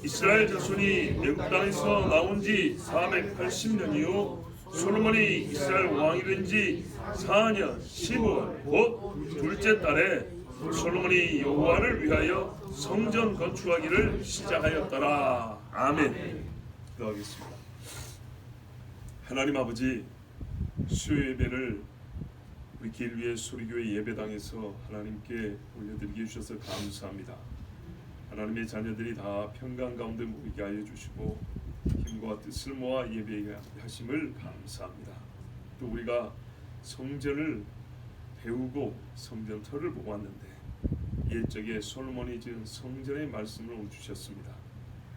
이스라엘 자손이 애굽 땅에서 나온 지 480년 이후 솔로몬이 이스라엘 왕이 된 지 4년 15월 곧 둘째 달에 솔로몬이 여호와를 위하여 성전 건축하기를 시작하였더라. 아멘. 기도하겠습니다. 하나님 아버지, 수요 예배를 우리 길위의 소리교회 예배당에서 하나님께 올려드리게 해주셔서 감사합니다. 하나님의 자녀들이 다 평강 가운데 모이게 하여 주시고 힘과 뜻을 모아 예배하심을 감사합니다. 또 우리가 성전을 배우고 성전터를 보고 왔는데 옛적에 솔로몬이 지은 성전의 말씀을 오늘 주셨습니다.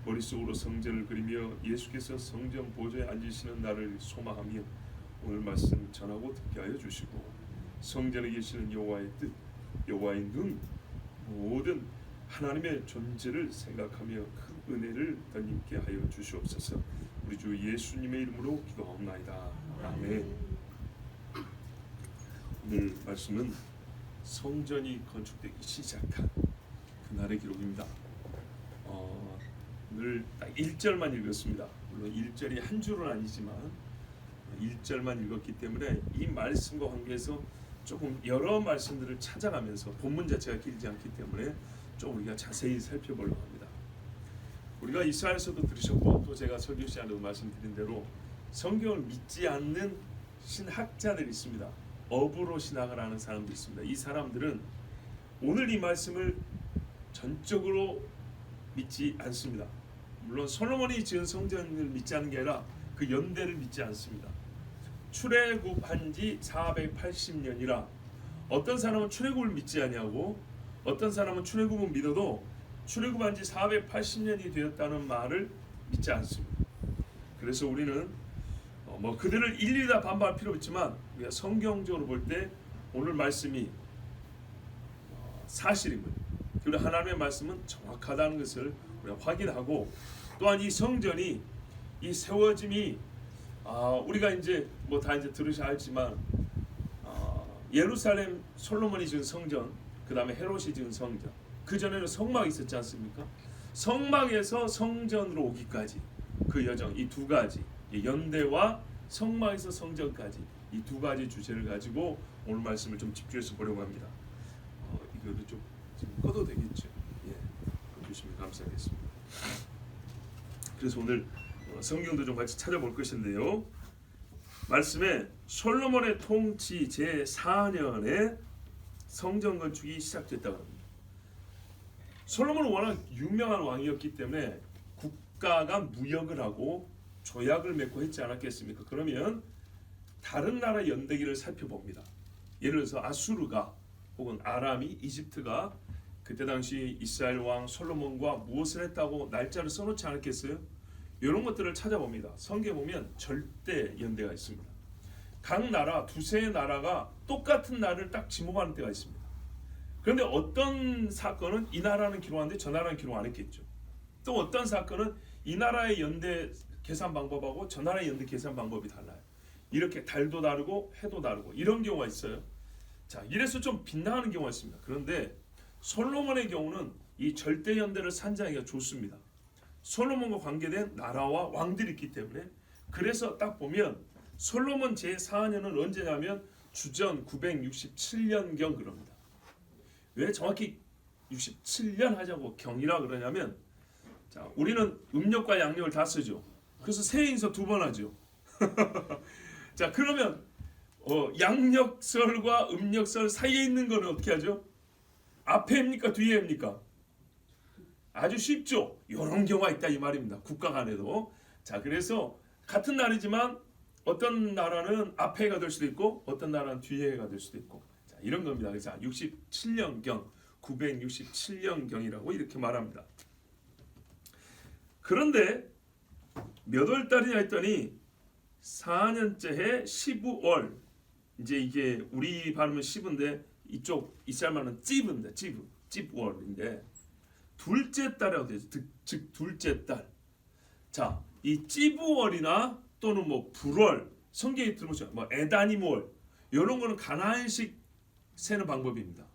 머릿속으로 성전을 그리며 예수께서 성전 보좌에 앉으시는 날을 소망하며 오늘 말씀 전하고 듣게 하여 주시고 성전에 계시는 여호와의 뜻, 여호와의 눈, 모든 하나님의 존재를 생각하며 큰 은혜를 덧입게 하여 주시옵소서. 우리 주 예수님의 이름으로 기도하옵나이다. 아멘. 오늘 말씀은 성전이 건축되기 시작한 그날의 기록입니다. 오늘 딱 1절만 읽었습니다. 물론 1절이 한 줄은 아니지만 1절만 읽었기 때문에 이 말씀과 관계해서 조금 여러 말씀들을 찾아가면서 본문 자체가 길지 않기 때문에 좀 우리가 자세히 살펴보려고 합니다. 우리가 이스라엘에서도 들으셨고 또 제가 설교 시간에도 말씀드린 대로 성경을 믿지 않는 신학자들이 있습니다. 업으로 신학을 하는 사람들이 있습니다. 이 사람들은 오늘 이 말씀을 전적으로 믿지 않습니다. 물론 솔로몬이 지은 성전을 믿지 않는 게 아니라 그 연대를 믿지 않습니다. 출애굽한 지 480년이라 어떤 사람은 출애굽을 믿지 아니하고 어떤 사람은 출애굽은 믿어도 출애굽한 지 480년이 되었다는 말을 믿지 않습니다. 그래서 우리는 그들을 일일이 다 반박할 필요 없지만 우리가 성경적으로 볼 때 오늘 말씀이 사실임을, 그리고 하나님의 말씀은 정확하다는 것을 우리가 확인하고, 또한 이 성전이 이 세워짐이 우리가 이제 다 이제 들으셔야 알지만 예루살렘 솔로몬이 지은 성전, 그 다음에 헤롯이 지은 성전, 그 전에는 성막이 있었지 않습니까? 성막에서 성전으로 오기까지 그 여정, 이 두 가지, 연대와 성막에서 성전까지 이 두 가지 주제를 가지고 오늘 말씀을 좀 집중해서 보려고 합니다. 이거를 좀 꺼도 되겠죠? 예, 주시면 감사하겠습니다. 그래서 오늘 성경도 좀 같이 찾아볼 것인데요. 말씀에 솔로몬의 통치 제4년에 성전 건축이 시작됐다고 합니다. 솔로몬은 워낙 유명한 왕이었기 때문에 국가가 무역을 하고 조약을 맺고 했지 않았겠습니까? 그러면 다른 나라 연대기를 살펴봅니다. 예를 들어서 아수르가 혹은 아람이, 이집트가 그때 당시 이스라엘 왕 솔로몬과 무엇을 했다고 날짜를 써놓지 않았겠어요? 이런 것들을 찾아봅니다. 성경에 보면 절대 연대가 있습니다. 각 나라, 두세 나라가 똑같은 날을 딱 지목하는 때가 있습니다. 그런데 어떤 사건은 이 나라는 기록하는데 저 나라는 기록 안 했겠죠. 또 어떤 사건은 이 나라의 연대 계산 방법하고 저 나라의 연대 계산 방법이 달라요. 이렇게 달도 다르고 해도 다르고 이런 경우가 있어요. 자, 이래서 좀 빗나가는 경우가 있습니다. 그런데 솔로몬의 경우는 이 절대 연대를 산정하기가 좋습니다. 솔로몬과 관계된 나라와 왕들이 있기 때문에. 그래서 딱 보면 솔로몬 제4년은 언제냐면 주전 967년경 그럽니다. 왜 정확히 67년 하자고 경이라 그러냐면, 자, 우리는 음력과 양력을 다 쓰죠. 그래서 세인서 2번 하죠. 자, 그러면 양력설과 음력설 사이에 있는 거는 어떻게 하죠? 앞에입니까 뒤에입니까? 아주 쉽죠. 이런 경우가 있다 이 말입니다. 국가 간에도. 자, 그래서 같은 날이지만 어떤 나라는 앞에가 될 수도 있고 어떤 나라는 뒤에가 될 수도 있고, 자, 이런 겁니다. 그래서 67년경, 967년경이라고 이렇게 말합니다. 그런데 몇 월 달이냐 했더니 4년째 해 15월. 이제 이게 우리 발음은 10인데 이쪽 이스라엘 말은 찝인데 찝월인데 둘째 달이라고 되죠. 즉 둘째 달. 자, 이 찝월이나 또는 불월, 성경에 들어보시면 에다님월 이런 거는 가나안식 세는 방법입니다.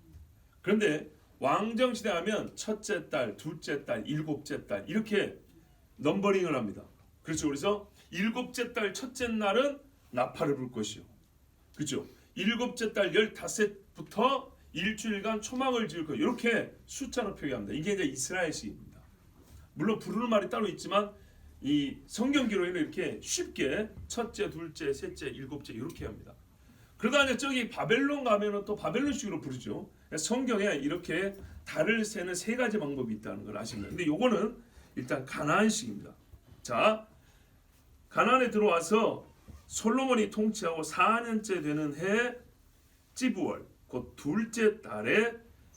그런데 왕정 시대 하면 첫째 달, 둘째 달, 일곱째 달 이렇게 넘버링을 합니다. 그렇죠. 그래서 일곱째 달 첫째 날은 나팔을 불 것이요. 그렇죠. 일곱째 달 15부터 일주일간 초막을 지을 것 이렇게 숫자로 표기합니다. 이게 이제 이스라엘식입니다. 물론 부르는 말이 따로 있지만 이 성경 기록에는 이렇게 쉽게 첫째, 둘째, 셋째, 일곱째 이렇게 합니다. 그러다 이제 저기 바벨론 가면은 또 바벨론식으로 부르죠. 성경에 이렇게 달을 세는 세 가지 방법이 있다는 걸 아십니다. 근데 요거는 일단 가나안식입니다. 자, 가나안에 들어와서 솔로몬이 통치하고 4년째 되는 해 찌브월 곧 둘째 달에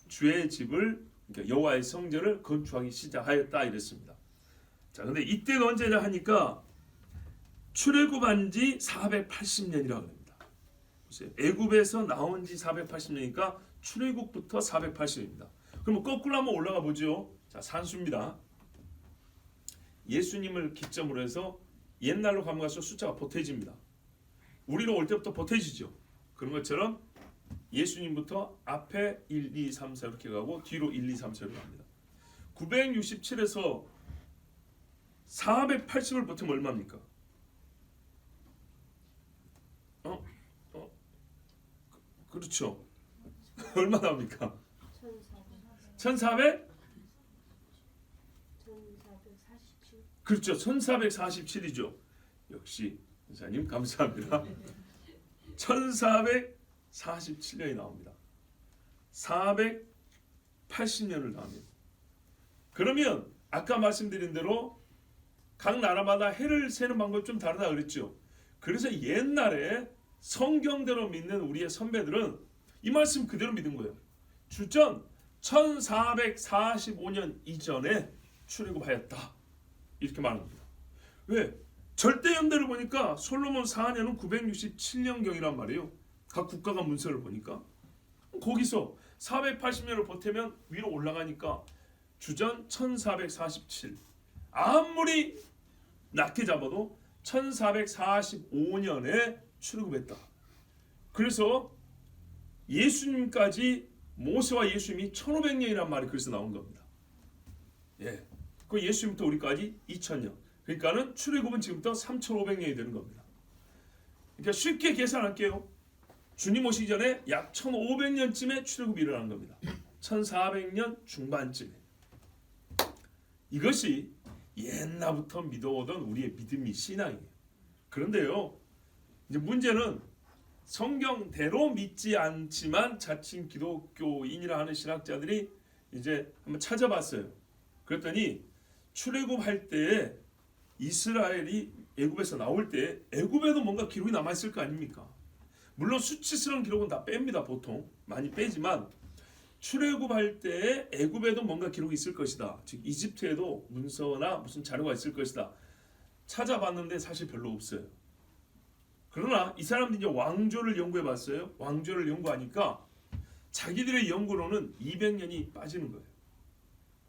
주의 집을 그러니까 여호와의 성전을 건축하기 시작하였다 이랬습니다. 자, 근데 이때가 언제냐 하니까 출애굽한 지 480년이라고 합니다. 애굽에서 나온 지 480년이니까 출애굽부터 480년입니다. 그럼 거꾸로 한번 올라가 보죠. 자, 산수입니다. 예수님을 기점으로 해서 옛날로 가면 갈수록 숫자가 보태집니다. 우리로 올 때부터 보태지죠. 그런 것처럼 예수님부터 앞에 1, 2, 3, 4 이렇게 가고 뒤로 1, 2, 3, 4로 갑니다. 967에서 480을 보태면 얼마입니까? 그렇죠. 얼마 나옵니까? 1400? 1447. 그렇죠. 1447이죠. 역시 선생님 감사합니다. 1447년이 나옵니다. 480년을 나옵니다. 그러면 아까 말씀드린 대로 각 나라마다 해를 세는 방법이 좀 다르다 그랬죠. 그래서 옛날에 성경대로 믿는 우리의 선배들은 이 말씀 그대로 믿은 거예요. 주전 1445년 이전에 출애굽하였다 이렇게 말합니다. 왜? 절대연대를 보니까 솔로몬 4년은 967년경이란 말이에요. 각 국가가 문서를 보니까 거기서 480년을 보태면 위로 올라가니까 주전 1447 아무리 낮게 잡아도 1445년에 출애굽했다. 그래서 예수님까지 모세와 예수님이 1500년이란 말이 그래서 나온 겁니다. 예, 그 예수님부터 우리까지 2000년. 그러니까는 출애굽은 지금부터 3500년이 되는 겁니다. 그러니까 쉽게 계산할게요. 주님 오시기 전에 약 1500년쯤에 출애굽이 일어난 겁니다. 1400년 중반쯤에. 이것이 옛날부터 믿어오던 우리의 믿음이 신앙이에요. 그런데요, 이제 문제는 성경대로 믿지 않지만 자칭 기독교인이라 하는 신학자들이 이제 한번 찾아봤어요. 그랬더니 출애굽할 때 이스라엘이 애굽에서 나올 때 애굽에도 뭔가 기록이 남아있을 거 아닙니까? 물론 수치스러운 기록은 다 뺍니다. 보통 많이 빼지만 출애굽할 때 애굽에도 뭔가 기록이 있을 것이다. 즉 이집트에도 문서나 무슨 자료가 있을 것이다. 찾아봤는데 사실 별로 없어요. 그러나 이 사람들이 이제 왕조를 연구해봤어요. 왕조를 연구하니까 자기들의 연구로는 200년이 빠지는 거예요.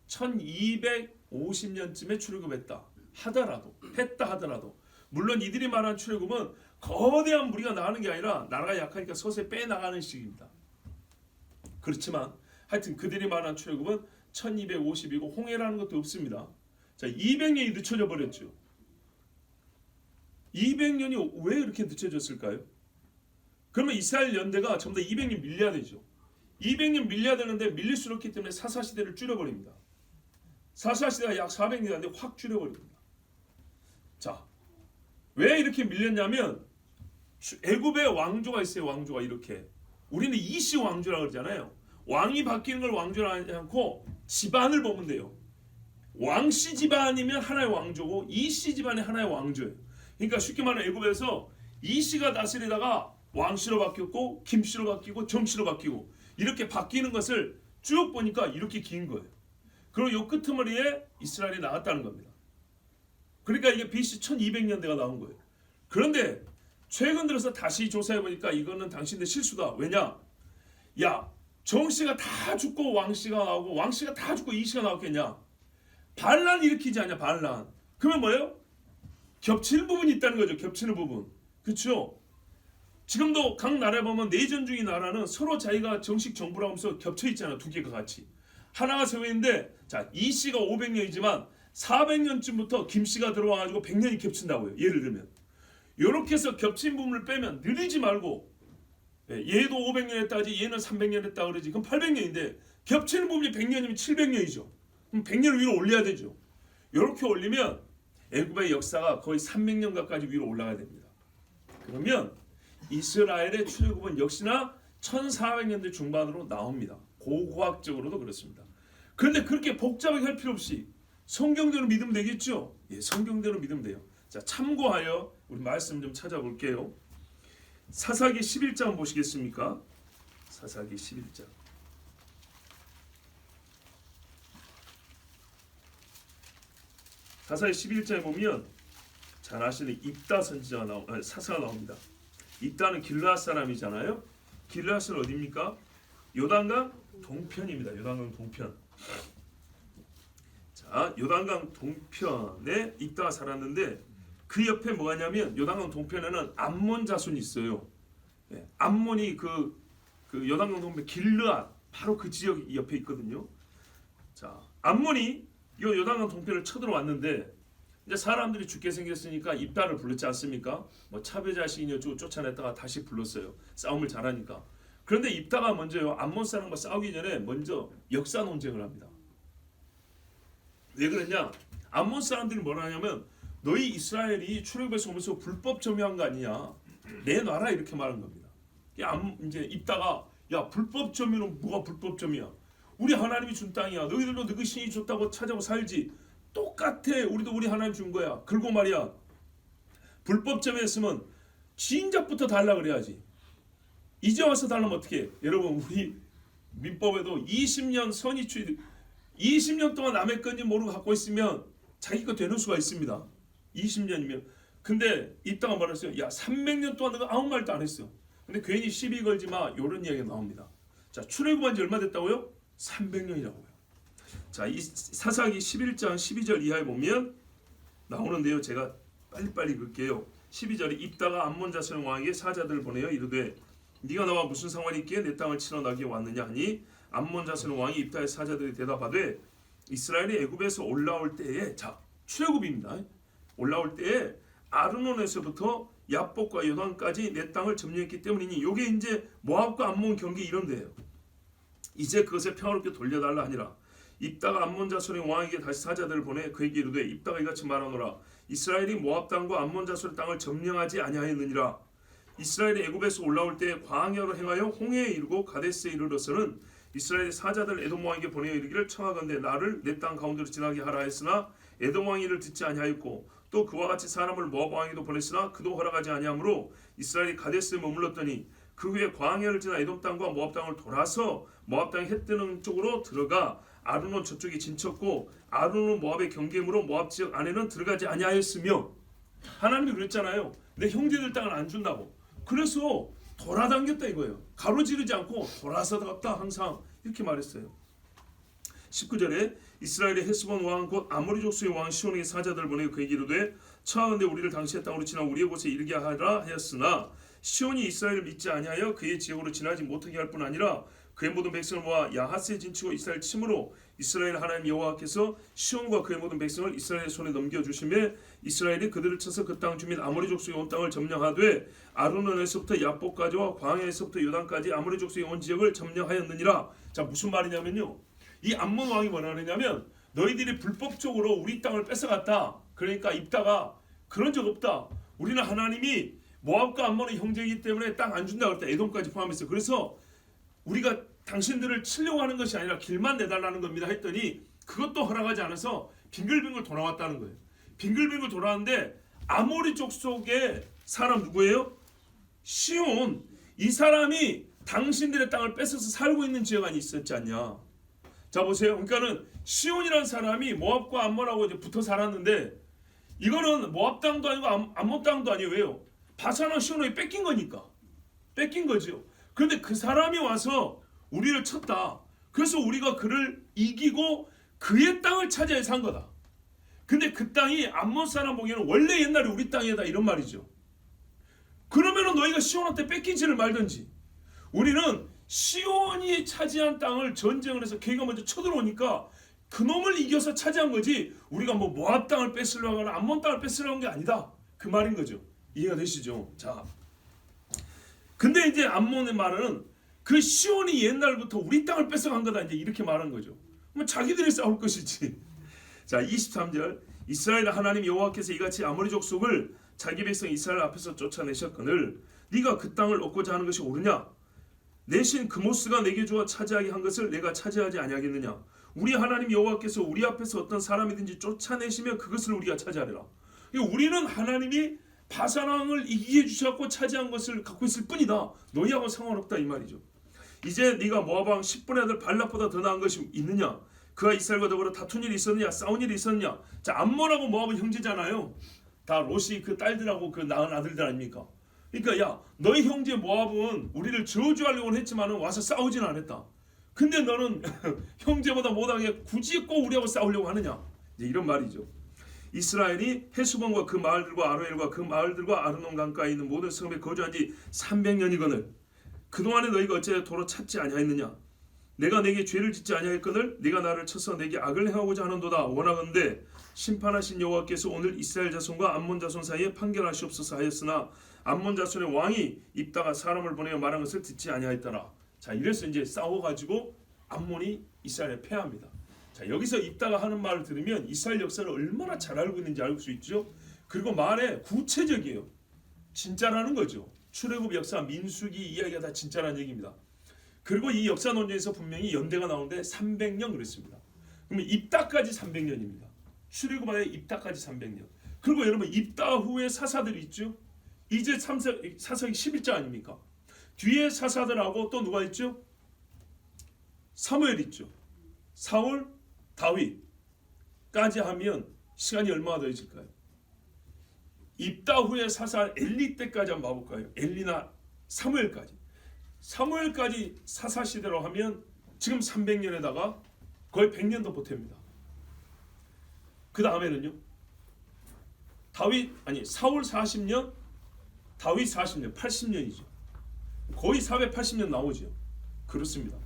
1250년쯤에 출애굽했다 하더라도 물론 이들이 말한 출애굽은 거대한 무리가 나가는 게 아니라 나라가 약하니까 서서히 빼나가는 식입니다. 그렇지만 하여튼 그들이 말한 출애굽은 1250이고 홍해라는 것도 없습니다. 자, 200년이 늦춰져 버렸죠. 200년이 왜 이렇게 늦춰졌을까요? 그러면 이스라엘 연대가 전부 다 200년 밀려야 되죠. 200년 밀려야 되는데 밀릴 수 없기 때문에 사사시대를 줄여버립니다. 사사시대가 약 400년인데 확 줄여버립니다. 자, 왜 이렇게 밀렸냐면 애굽에 왕조가 있어요. 왕조가 이렇게. 우리는 이씨 왕조라고 그러잖아요. 왕이 바뀌는 걸 왕조라 하지 않고 집안을 보면 돼요. 왕씨 집안이면 하나의 왕조고 이씨 집안이 하나의 왕조예요. 그러니까 쉽게 말하면 애굽에서 이씨가 다스리다가 왕씨로 바뀌었고 김씨로 바뀌고 정씨로 바뀌고 이렇게 바뀌는 것을 쭉 보니까 이렇게 긴 거예요. 그리고 요 끄트머리에 이스라엘이 나왔다는 겁니다. 그러니까 이게 BC 1200년대가 나온 거예요. 그런데 최근 들어서 다시 조사해 보니까 이거는 당신들 실수다. 왜냐? 야, 정씨가 다 죽고 왕씨가 나오고 왕씨가 다 죽고 이씨가 나왔겠냐? 반란 일으키지 않냐? 반란. 그러면 뭐예요? 겹치는 부분이 있다는 거죠. 겹치는 부분. 그렇죠? 지금도 각 나라에 보면 내전 중인 나라는 서로 자기가 정식 정부라고 하면서 겹쳐 있잖아. 두 개가 같이. 하나가 세워있는데 자, 이 씨가 500년이지만 400년쯤부터 김 씨가 들어와가지고 100년이 겹친다고요. 예를 들면 이렇게 해서 겹친 부분을 빼면 느리지 말고 얘도 500년 했다 하지 얘는 300년 했다 그러지 그럼 800년인데 겹치는 부분이 100년이면 700년이죠. 그럼 100년 위로 올려야 되죠. 이렇게 올리면 애굽의 역사가 거의 300년 가까이 위로 올라가야 됩니다. 그러면 이스라엘의 출애굽은 역시나 1400년대 중반으로 나옵니다. 고고학적으로도 그렇습니다. 그런데 그렇게 복잡하게 할 필요 없이 성경대로 믿으면 되겠죠? 예, 성경대로 믿으면 돼요. 자, 참고하여 우리 말씀 좀 찾아볼게요. 사사기 11장 보시겠습니까? 사사기 11장. 사사기 11장에 보면 잘 아시는 입다 선지자가 사사가 나옵니다. 입다는 길르앗 사람이잖아요. 길르앗은 어디입니까? 요단강 동편입니다. 요단강 동편. 자, 요단강 동편에 입다가 살았는데 그 옆에 뭐가 있냐면 요단강 동편에는 암몬 자손이 있어요. 예, 암몬이 그 요단강 동편 길르앗 바로 그 지역 옆에 있거든요. 자, 암몬이 요 요단강 동편을 쳐들어왔는데 이제 사람들이 죽게 생겼으니까 입다를 불렀지 않습니까? 뭐 차별자식이냐 쫓아냈다가 다시 불렀어요. 싸움을 잘하니까. 그런데 입다가 먼저요 암몬 사람과 싸우기 전에 먼저 역사 논쟁을 합니다. 왜 그랬냐? 암몬 사람들이 뭐라 하냐면 너희 이스라엘이 출애굽에서 오면서 불법 점유한 거 아니냐? 내놔라 이렇게 말한 겁니다. 이제 입다가 야 불법 점유는 뭐가 불법 점유야? 우리 하나님이 준 땅이야. 너희들도 너희 신이 줬다고 찾아고 살지. 똑같아. 우리도 우리 하나님 준 거야. 그리고 말이야. 불법 점유했으면 진작부터 달라 그래야지. 이제 와서 달라면 어떻게 해? 여러분 우리 민법에도 20년 선의추 20년 동안 남의 건지 모르고 갖고 있으면 자기 거 되는 수가 있습니다. 20년이면. 근데 이따가 말했어요. 야 300년 동안 내가 아무 말도 안 했어. 근데 괜히 시비 걸지 마. 이런 이야기가 나옵니다. 자, 출애굽한 지 얼마 됐다고요? 300년이라고요. 자, 이 사사기 11장 12절 이하에 보면 나오는데요. 제가 빨리빨리 읽을게요. 12절에 입다가 암몬 자손 왕에게 사자들을 보내어 이르되 네가 나와 무슨 상관이 있기에 내 땅을 치러 나기에 왔느냐 하니 암몬 자손 왕이 입다의 사자들이 대답하되 이스라엘이 애굽에서 올라올 때에 자 출애굽입니다. 올라올 때에 아르논에서부터 야복과 요단까지 내 땅을 점령했기 때문이니 요게 이제 모압과 암몬 경계 이런 데예요. 이제 그것을 평화롭게 돌려달라 하니라. 입다가 암몬 자손의 왕에게 다시 사자들을 보내 그에게 이르되 입다가 이같이 말하노라. 이스라엘이 모압 땅과 암몬 자손의 땅을 점령하지 아니하였느니라. 이스라엘이 애굽에서 올라올 때 광야로 행하여 홍해에 이르고 가데스에 이르러서는 이스라엘의 사자들 에돔 왕에게 보내어 이르기를 청하건대 나를 내 땅 가운데로 지나게 하라 했으나 에돔 왕이 이를 듣지 아니하였고 또 그와 같이 사람을 모압 왕에게도 보냈으나 그도 허락하지 아니하므로 이스라엘이 가데스에 머물렀더니 그 후에 광야를 지나 에돔 땅과 모압 땅을 돌아서 모압 땅이 해 뜨는 쪽으로 들어가 아르논 저쪽이 진쳤고 아르논은 모압의 경계이므로 모압 지역 안에는 들어가지 아니하였으며 하나님이 그랬잖아요. 내 형제들 땅을 안 준다고. 그래서 돌아다녔다 이거예요. 가로지르지 않고 돌아서 갔다 항상 이렇게 말했어요. 19절에 이스라엘의 헤스본 왕 곧 아모리 족속의 왕 시온에게 사자들을 보내고 그에게 이르되 청하건대 우리를 당신의 땅으로 지나 우리의 곳에 이르게 하라 하였으나 시온이 이스라엘을 믿지 아니하여 그의 지역으로 지나지 못하게 할 뿐 아니라 그의 모든 백성을 모아 야하스에 진치고 이스라엘 침으로 이스라엘 하나님 여호와께서 시온과 그의 모든 백성을 이스라엘의 손에 넘겨주시며 이스라엘이 그들을 쳐서 그 땅 주민 아모리 족속의 온 땅을 점령하되 아르논에서부터 야복까지와 광야에서부터 요단까지 아모리 족속의 온 지역을 점령하였느니라. 자, 무슨 말이냐면요. 이 암몬 왕이 뭐라 그러냐면 너희들이 불법적으로 우리 땅을 뺏어갔다. 그러니까 입다가 그런 적 없다. 우리는 하나님이 모압과 암몬의 형제이기 때문에 땅 안 준다 그랬다. 에돔까지 포함해서. 그래서 우리가 당신들을 치려고 하는 것이 아니라 길만 내달라는 겁니다 했더니 그것도 허락하지 않아서 빙글빙글 돌아왔다는 거예요. 빙글빙글 돌아왔는데 아모리 족속의 사람 누구예요? 시온. 이 사람이 당신들의 땅을 뺏어서 살고 있는 지역 안에 있었지 않냐. 자 보세요. 그러니까는 시온이라는 사람이 모압과 암몬하고 이제 붙어 살았는데 이거는 모압 땅도 아니고 암몬 땅도 아니에요. 왜요? 바산과 시온이 뺏긴 거니까. 뺏긴 거죠. 그런데 그 사람이 와서 우리를 쳤다. 그래서 우리가 그를 이기고 그의 땅을 차지해서 한 거다. 근데 그 땅이 암몬 사람 보기에는 원래 옛날에 우리 땅이다 이런 말이죠. 그러면은 너희가 시온한테 뺏기지를 말든지 우리는 시온이 차지한 땅을 전쟁을 해서 걔가 먼저 쳐들어오니까 그놈을 이겨서 차지한 거지, 우리가 뭐 모압 땅을 뺏으려고 하거나 암몬 땅을 뺏으려고 한 게 아니다, 그 말인 거죠. 이해가 되시죠? 자, 근데 이제 암몬의 말은 그 시온이 옛날부터 우리 땅을 뺏어간 거다, 이제 이렇게 말한 거죠. 그럼 자기들이 싸울 것이지. 자, 23절, 이스라엘 하나님 여호와께서 이같이 아모리 족속을 자기 백성 이스라엘 앞에서 쫓아내셨거늘 네가 그 땅을 얻고자 하는 것이 옳으냐? 내신 그모스가 내게 주어 차지하게 한 것을 내가 차지하지 아니하겠느냐? 우리 하나님 여호와께서 우리 앞에서 어떤 사람이든지 쫓아내시면 그것을 우리가 차지하리라. 우리는 하나님이 바산왕을 이기게 해주셨고 차지한 것을 갖고 있을 뿐이다, 너희하고 상관없다, 이 말이죠. 이제 네가 모압 왕 10분의 아들 발락보다 더 나은 것이 있느냐? 그가 이스라엘과 더불어 다툰 일이 있었느냐? 싸운 일이 있었느냐? 자, 암몬하고 모압은 형제잖아요. 다 롯이 그 딸들하고 그 낳은 아들들 아닙니까? 그러니까 야, 너희 형제 모압은 우리를 저주하려고 했지만 와서 싸우진 않았다. 근데 너는 형제보다 못하게 굳이 꼭 우리하고 싸우려고 하느냐? 이제 이런 말이죠. 이스라엘이 헤스본과 그 마을들과 아로엘과 그 마을들과 아르논 강가에 있는 모든 성읍에 거주한 지 300년이거늘 그동안에 너희가 어찌하여 도로 찾지 아니하였느냐? 내가 내게 죄를 짓지 아니하였거늘 네가 나를 쳐서 내게 악을 행하고자 하는도다. 원하건대 심판하신 여호와께서 오늘 이스라엘 자손과 암몬 자손 사이에 판결하시옵소서 하였으나 암몬 자손의 왕이 입다가 사람을 보내어 말한 것을 듣지 아니하였더라. 자, 이래서 이제 싸워가지고 암몬이 이스라엘에 패합니다. 자, 여기서 입다가 하는 말을 들으면 이스라엘 역사를 얼마나 잘 알고 있는지 알 수 있죠. 그리고 말에 구체적이에요. 진짜라는 거죠. 출애굽 역사, 민수기 이야기가 다 진짜라는 얘기입니다. 그리고 이 역사 논쟁에서 분명히 연대가 나오는데 300년 그랬습니다. 그러면 입다까지 300년입니다. 출애굽 안에 입다까지 300년. 그리고 여러분 입다 후에 사사들이 있죠. 이제 사사기 11장 아닙니까? 뒤에 사사들하고 또 누가 있죠? 사무엘 있죠. 사울, 다윗까지 하면 시간이 얼마나 더 있을까요? 입다 후에 사사 엘리 때까지 한번 봐볼까요? 엘리나 사무엘까지. 사무엘까지 사사 시대로 하면 지금 300년에다가 거의 100년도 보탭니다. 그 다음에는요. 사울 40년, 다윗 40년, 80년이죠. 거의 480년 나오죠. 그렇습니다.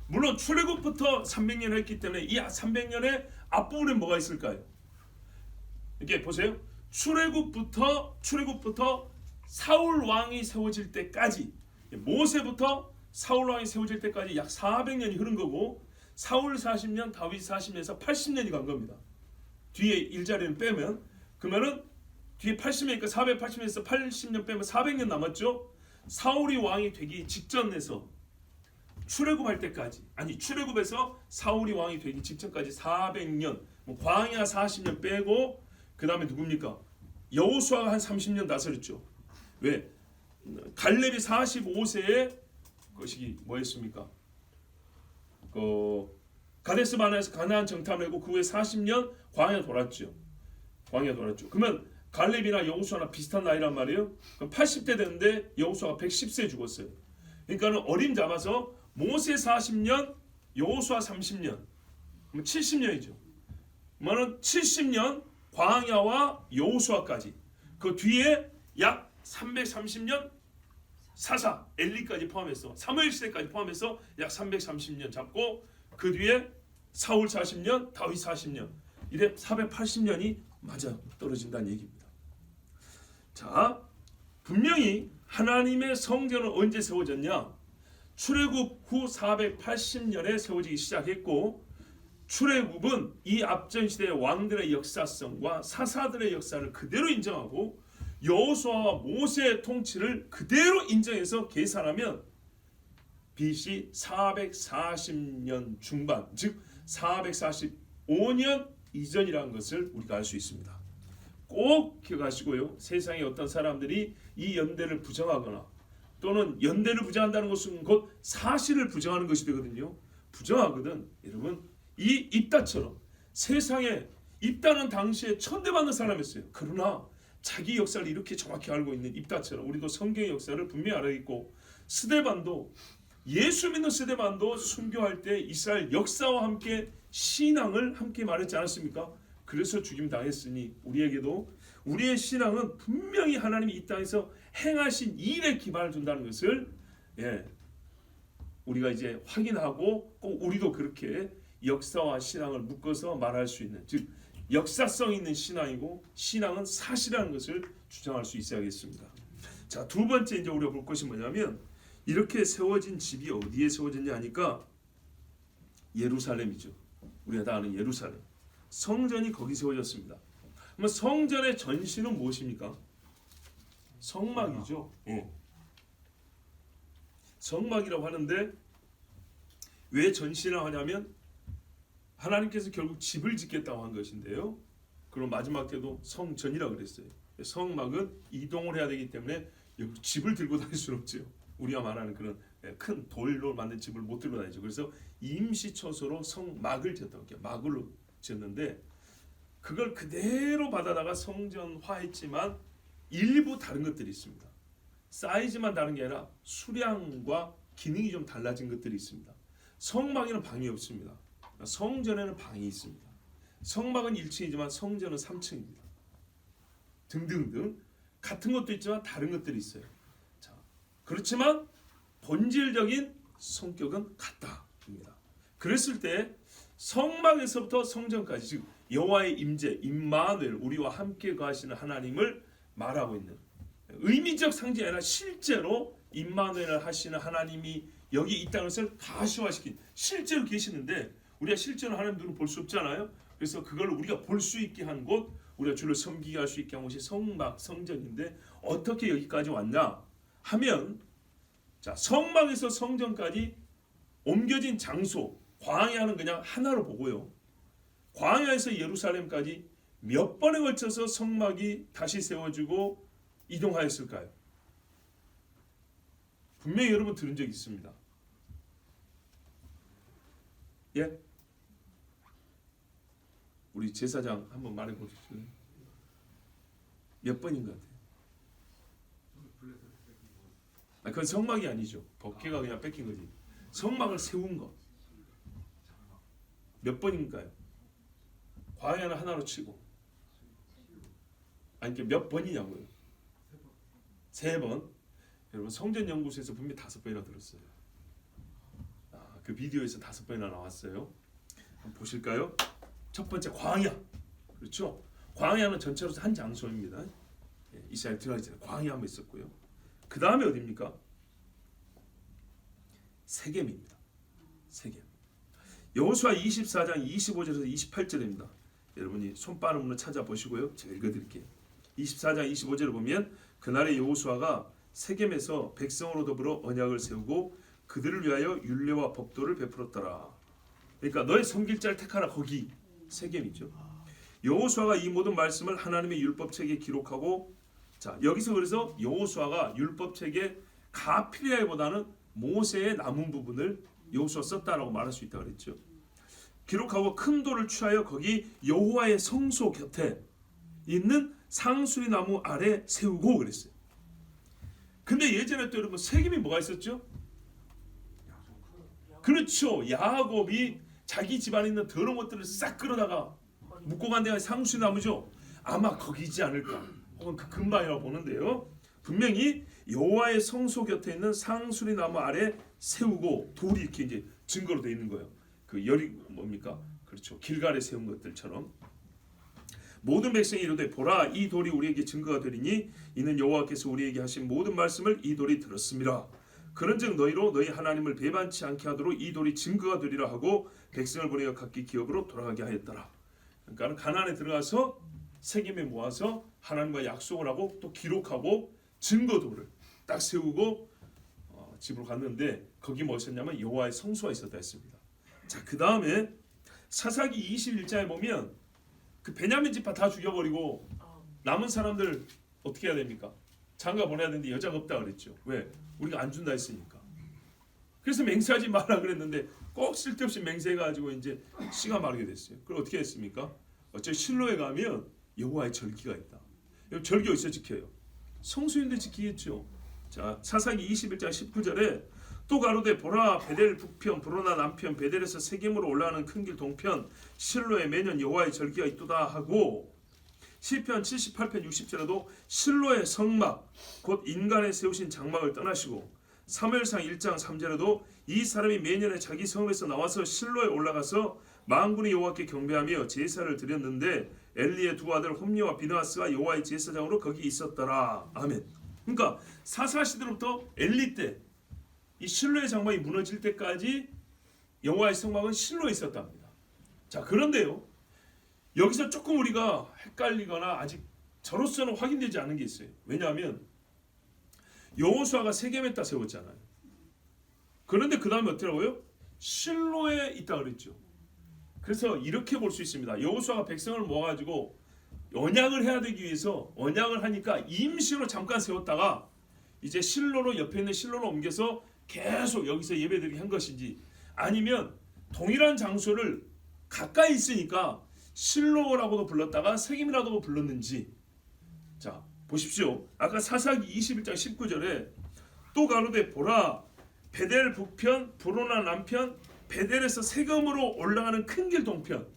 물론 출애굽부터 300년 했기 때문에 이 300년의 앞부분에 뭐가 있을까요? 이렇게 보세요. 출애굽부터 사울 왕이 세워질 때까지, 모세부터 사울 왕이 세워질 때까지 약 400년이 흐른 거고, 사울 40년, 다윗 40년에서 80년이 간 겁니다. 뒤에 일자리는 빼면, 그러면은 뒤에 80년이니까 480년에서 80년 빼면 400년 남았죠. 사울이 왕이 되기 직전에서 출애굽할 때까지, 아니 출애굽에서 사울이 왕이 되기 직전까지 400년, 뭐 광야 40년 빼고 그 다음에 누굽니까? 여호수아가 한 30년 다스렸죠. 왜? 갈렙이 45세에 그것이 뭐였습니까? 가데스 바네아에서 가나안 정탐을 하고 그 후에 40년 광야 돌았죠. 그러면 갈렙이나 여호수아나 비슷한 나이란 말이에요. 그럼 80대 됐는데 여호수아가 110세에 죽었어요. 그러니까는 어림 잡아서 모세 40년, 여호수아 30년, 그럼 70년이죠. 그러면 70년 광야와 여호수아까지, 그 뒤에 약 330년 사사 엘리까지 포함해서 사무엘 시대까지 포함해서 약 330년 잡고, 그 뒤에 사울 40년, 다윗 40년, 이래 480년이 맞아 떨어진다는 얘기입니다. 자, 분명히 하나님의 성전은 언제 세워졌냐? 출애굽 후 480년에 세워지기 시작했고, 출애굽은 이 앞전 시대의 왕들의 역사성과 사사들의 역사를 그대로 인정하고 여호수아와 모세의 통치를 그대로 인정해서 계산하면 BC 440년 중반, 즉 445년 이전이라는 것을 우리가 알 수 있습니다. 꼭 기억하시고요. 세상에 어떤 사람들이 이 연대를 부정하거나 또는 연대를 부정한다는 것은 곧 사실을 부정하는 것이 되거든요. 부정하거든. 여러분, 이 입다처럼 세상에 입다는 당시에 천대받는 사람이었어요. 그러나 자기 역사를 이렇게 정확히 알고 있는 입다처럼 우리도 성경의 역사를 분명히 알아있고, 스데반도, 예수 믿는 스데반도 순교할 때 이스라엘 역사와 함께 신앙을 함께 말했지 않았습니까? 그래서 죽임 당했으니 우리에게도 우리의 신앙은 분명히 하나님이 이 땅에서 행하신 일에 기반을 둔다는 것을 우리가 이제 확인하고 꼭 우리도 그렇게 역사와 신앙을 묶어서 말할 수 있는, 즉 역사성 있는 신앙이고 신앙은 사실이라는 것을 주장할 수 있어야겠습니다. 자, 두 번째 이제 우리가 볼 것이 뭐냐면 이렇게 세워진 집이 어디에 세워졌냐 하니까 예루살렘이죠. 우리가 다 아는 예루살렘. 성전이 거기 세워졌습니다. 그러면 성전의 전신은 무엇입니까? 성막이죠. 성막이라고 하는데 왜 전신을 하냐면 하나님께서 결국 집을 짓겠다고 한 것인데요. 그럼 마지막 때도 성전이라고 그랬어요. 성막은 이동을 해야 되기 때문에 집을 들고 다닐 수는 없죠. 우리가 말하는 그런 큰 돌로 만든 집을 못 들고 다니죠. 그래서 임시초소로 성막을 지었다고 해요. 막으로 지었는데 그걸 그대로 받아다가 성전화했지만 일부 다른 것들이 있습니다. 사이즈만 다른 게 아니라 수량과 기능이 좀 달라진 것들이 있습니다. 성막에는 방이 없습니다. 성전에는 방이 있습니다. 성막은 1층이지만 성전은 3층입니다. 등등등 같은 것도 있지만 다른 것들이 있어요. 자, 그렇지만 본질적인 성격은 같다입니다. 그랬을 때 성막에서부터 성전까지, 즉 여호와의 임재, 임마누엘, 우리와 함께 거하시는 하나님을 말하고 있는 의미적 상징이 아니라 실제로 임마누엘을 하시는 하나님이 여기 있다는 것을 가시화시킨, 실제로 계시는데 우리가 실제로 하나님 눈으로 볼 수 없잖아요. 그래서 그걸 우리가 볼 수 있게 한 곳, 우리가 주를 섬기게 할 수 있게 한 곳이 성막, 성전인데 어떻게 여기까지 왔냐 하면, 자, 성막에서 성전까지 옮겨진 장소, 광야는 그냥 하나로 보고요. 광야에서 예루살렘까지 몇 번에 걸쳐서 성막이 다시 세워지고 이동하였을까요? 분명히 여러분 들은 적이 있습니다. 예? 우리 제사장 한번 말해 보십시오. 몇 번인 것 같아요? 그건 성막이 아니죠. 법궤가 그냥 뺏긴 거지. 성막을 세운 것. 몇 번인가요? 광야는 하나로 치고. 아니, 몇 번이냐고요? 3번. 여러분 성전연구소에서 분명히 5번이나 들었어요. 그 비디오에서 5번이나 나왔어요. 한번 보실까요? 첫 번째 광야. 그렇죠? 광야는 전체로 한 장소입니다. 이스라엘 들어가기 전에 광야 한번 있었고요. 그 다음에 어디입니까? 세겜입니다. 세겜. 여호수아 24장 25절에서 28절입니다. 여러분이 손빠름으로 찾아보시고요. 제가 읽어드릴게요. 24장 25절을 보면 그날의 여호수아가 세겜에서 백성으로 더불어 언약을 세우고 그들을 위하여 율례와 법도를 베풀었더라. 그러니까 너의 섬길 자를 택하라. 거기 세겜이죠. 여호수아가 이 모든 말씀을 하나님의 율법책에 기록하고, 자, 여기서 그래서 여호수아가 율법책에 가피레아보다는 모세의 남은 부분을 여호수아 썼다라고 말할 수 있다고 그랬죠. 기록하고 큰 돌을 취하여 거기 여호와의 성소 곁에 있는 상수리 나무 아래 세우고 그랬어요. 근데 예전에 또 여러분 세겜이 뭐가 있었죠? 그렇죠. 야곱이 자기 집안에 있는 더러운 것들을 싹 끌어다가 묶고 간 데가 상수리 나무죠. 아마 거기지 않을까, 혹은 그 근방이라고 보는데요. 분명히 여호와의 성소 곁에 있는 상수리 나무 아래 세우고, 돌이 이렇게 이제 증거로 되어 있는 거예요. 그 열이 뭡니까? 그렇죠. 길갈에 세운 것들처럼. 모든 백성이 이르되 보라, 이 돌이 우리에게 증거가 되리니 이는 여호와께서 우리에게 하신 모든 말씀을 이 돌이 들었음이라. 그런즉 너희로 너희 하나님을 배반치 않게 하도록 이 돌이 증거가 되리라 하고 백성을 보내어 각기 기업으로 돌아가게 하였더라. 그러니까 가나안에 들어가서 세겜에 모아서 하나님과 약속을 하고 또 기록하고 증거도를 딱 세우고 집으로 갔는데 거기 뭐였냐면 여호와의 성소가 있었다 했습니다. 자, 그 다음에 사사기 21장에 보면 그 베냐민 지파 다 죽여버리고 남은 사람들 어떻게 해야 됩니까? 장가 보내야 되는데 여자가 없다 그랬죠. 왜? 우리가 안 준다 했으니까. 그래서 맹세하지 마라 그랬는데 꼭 쓸데없이 맹세해가지고 이제 씨가 마르게 됐어요. 그럼 어떻게 했습니까? 어차피 실로에 가면 여호와의 절기가 있다. 절기 어디서 지켜요? 성소인데 지키겠죠. 자, 사사기 21장 19절에 또 가로되 보라, 베델 북편 브로나 남편 베델에서 세겜으로 올라가는 큰 길 동편 실로에 매년 여호와의 절기가 있도다 하고, 시편 78편 60절에도 실로의 성막 곧 인간의 세우신 장막을 떠나시고 사무엘상 1장 3절에도 이 사람이 매년에 자기 성에서 나와서 실로에 올라가서 만군의 여호와께 경배하며 제사를 드렸는데 엘리의 두 아들 홈리와 비느하스가 여호와의 제사장으로 거기 있었더라. 아멘. 그러니까 사사 시대로부터 엘리 때 이 실로의 장막이 무너질 때까지 여호와의 성막은 실로에 있었답니다. 자, 그런데요, 여기서 조금 우리가 헷갈리거나 아직 저로서는 확인되지 않은 게 있어요. 왜냐하면 여호수아가 세겜에다 세웠잖아요. 그런데 그 다음에 어떻더라고요? 실로에 있다 그랬죠. 그래서 이렇게 볼 수 있습니다. 여호수아가 백성을 모아가지고 언약을 해야 되기 위해서 언약을 하니까 임시로 잠깐 세웠다가 이제 실로로 옆에 있는 실로로 옮겨서 계속 여기서 예배드리게 한 것인지, 아니면 동일한 장소를 가까이 있으니까 실로라고도 불렀다가 세겜이라고 불렀는지. 자, 보십시오. 아까 사사기 21장 19절에 또 가로되 보라 베델 북편 브로나 남편 베델에서 세겜으로 올라가는 큰 길 동편.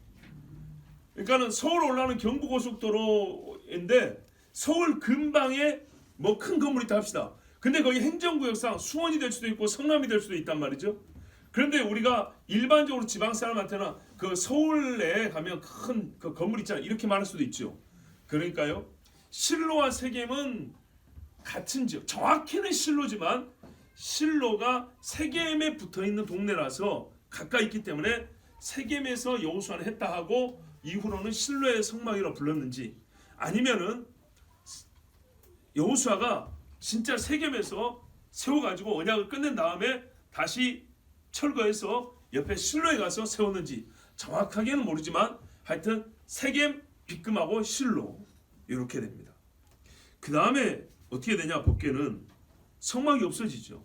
그러니까는 서울 올라가는 경부고속도로인데 서울 근방에 뭐 큰 건물이 있다 합시다. 근데 거기 행정구역상 수원이 될 수도 있고 성남이 될 수도 있단 말이죠. 그런데 우리가 일반적으로 지방 사람한테는 그 서울에 가면 큰 그 건물 있잖아요. 이렇게 말할 수도 있죠. 그러니까요, 실로와 세겜은 같은 지역, 정확히는 실로지만 실로가 세겜에 붙어있는 동네라서 가까이 있기 때문에 세겜에서 여호수아는 했다 하고 이후로는 실로의 성막이라고 불렀는지, 아니면은 여호수아가 진짜 세겜에서 세워가지고 언약을 끝낸 다음에 다시 철거해서 옆에 실로에 가서 세웠는지 정확하게는 모르지만 하여튼 세겜, 빗금하고 실로 이렇게 됩니다. 그 다음에 어떻게 되냐, 법궤는 성막이 없어지죠.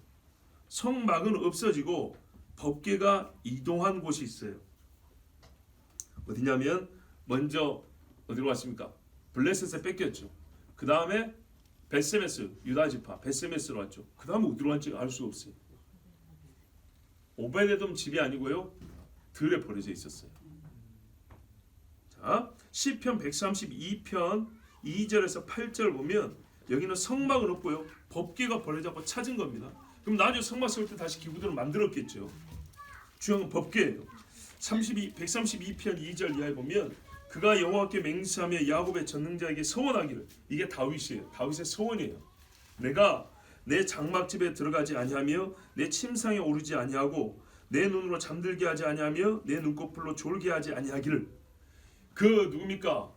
성막은 없어지고 법궤가 이동한 곳이 있어요. 어디냐면 먼저 어디로 왔습니까? 블레셋에 뺏겼죠. 그 다음에 베세메스, 유다 지파 베세메스로 왔죠. 그 다음에 어디로 왔는지 알 수 없어요. 오베데돔 집이 아니고요, 들에 버려져 있었어요. 자, 시편 132편 2절에서 8절 보면 여기는 성막은 없고요, 법궤가 버려져서 찾은 겁니다. 그럼 나중에 성막 세울 때 다시 기구들을 만들었겠죠. 중요한 건 법궤예요. 132편 2절 이하에 보면 그가 여호와께 맹세하며 야곱의 전능자에게 서원하기를, 이게 다윗이에요. 다윗의 서원이에요. 내가 내 장막집에 들어가지 아니하며 내 침상에 오르지 아니하고 내 눈으로 잠들게 하지 아니하며 내 눈꺼풀로 졸게 하지 아니하기를. 그 누굽니까?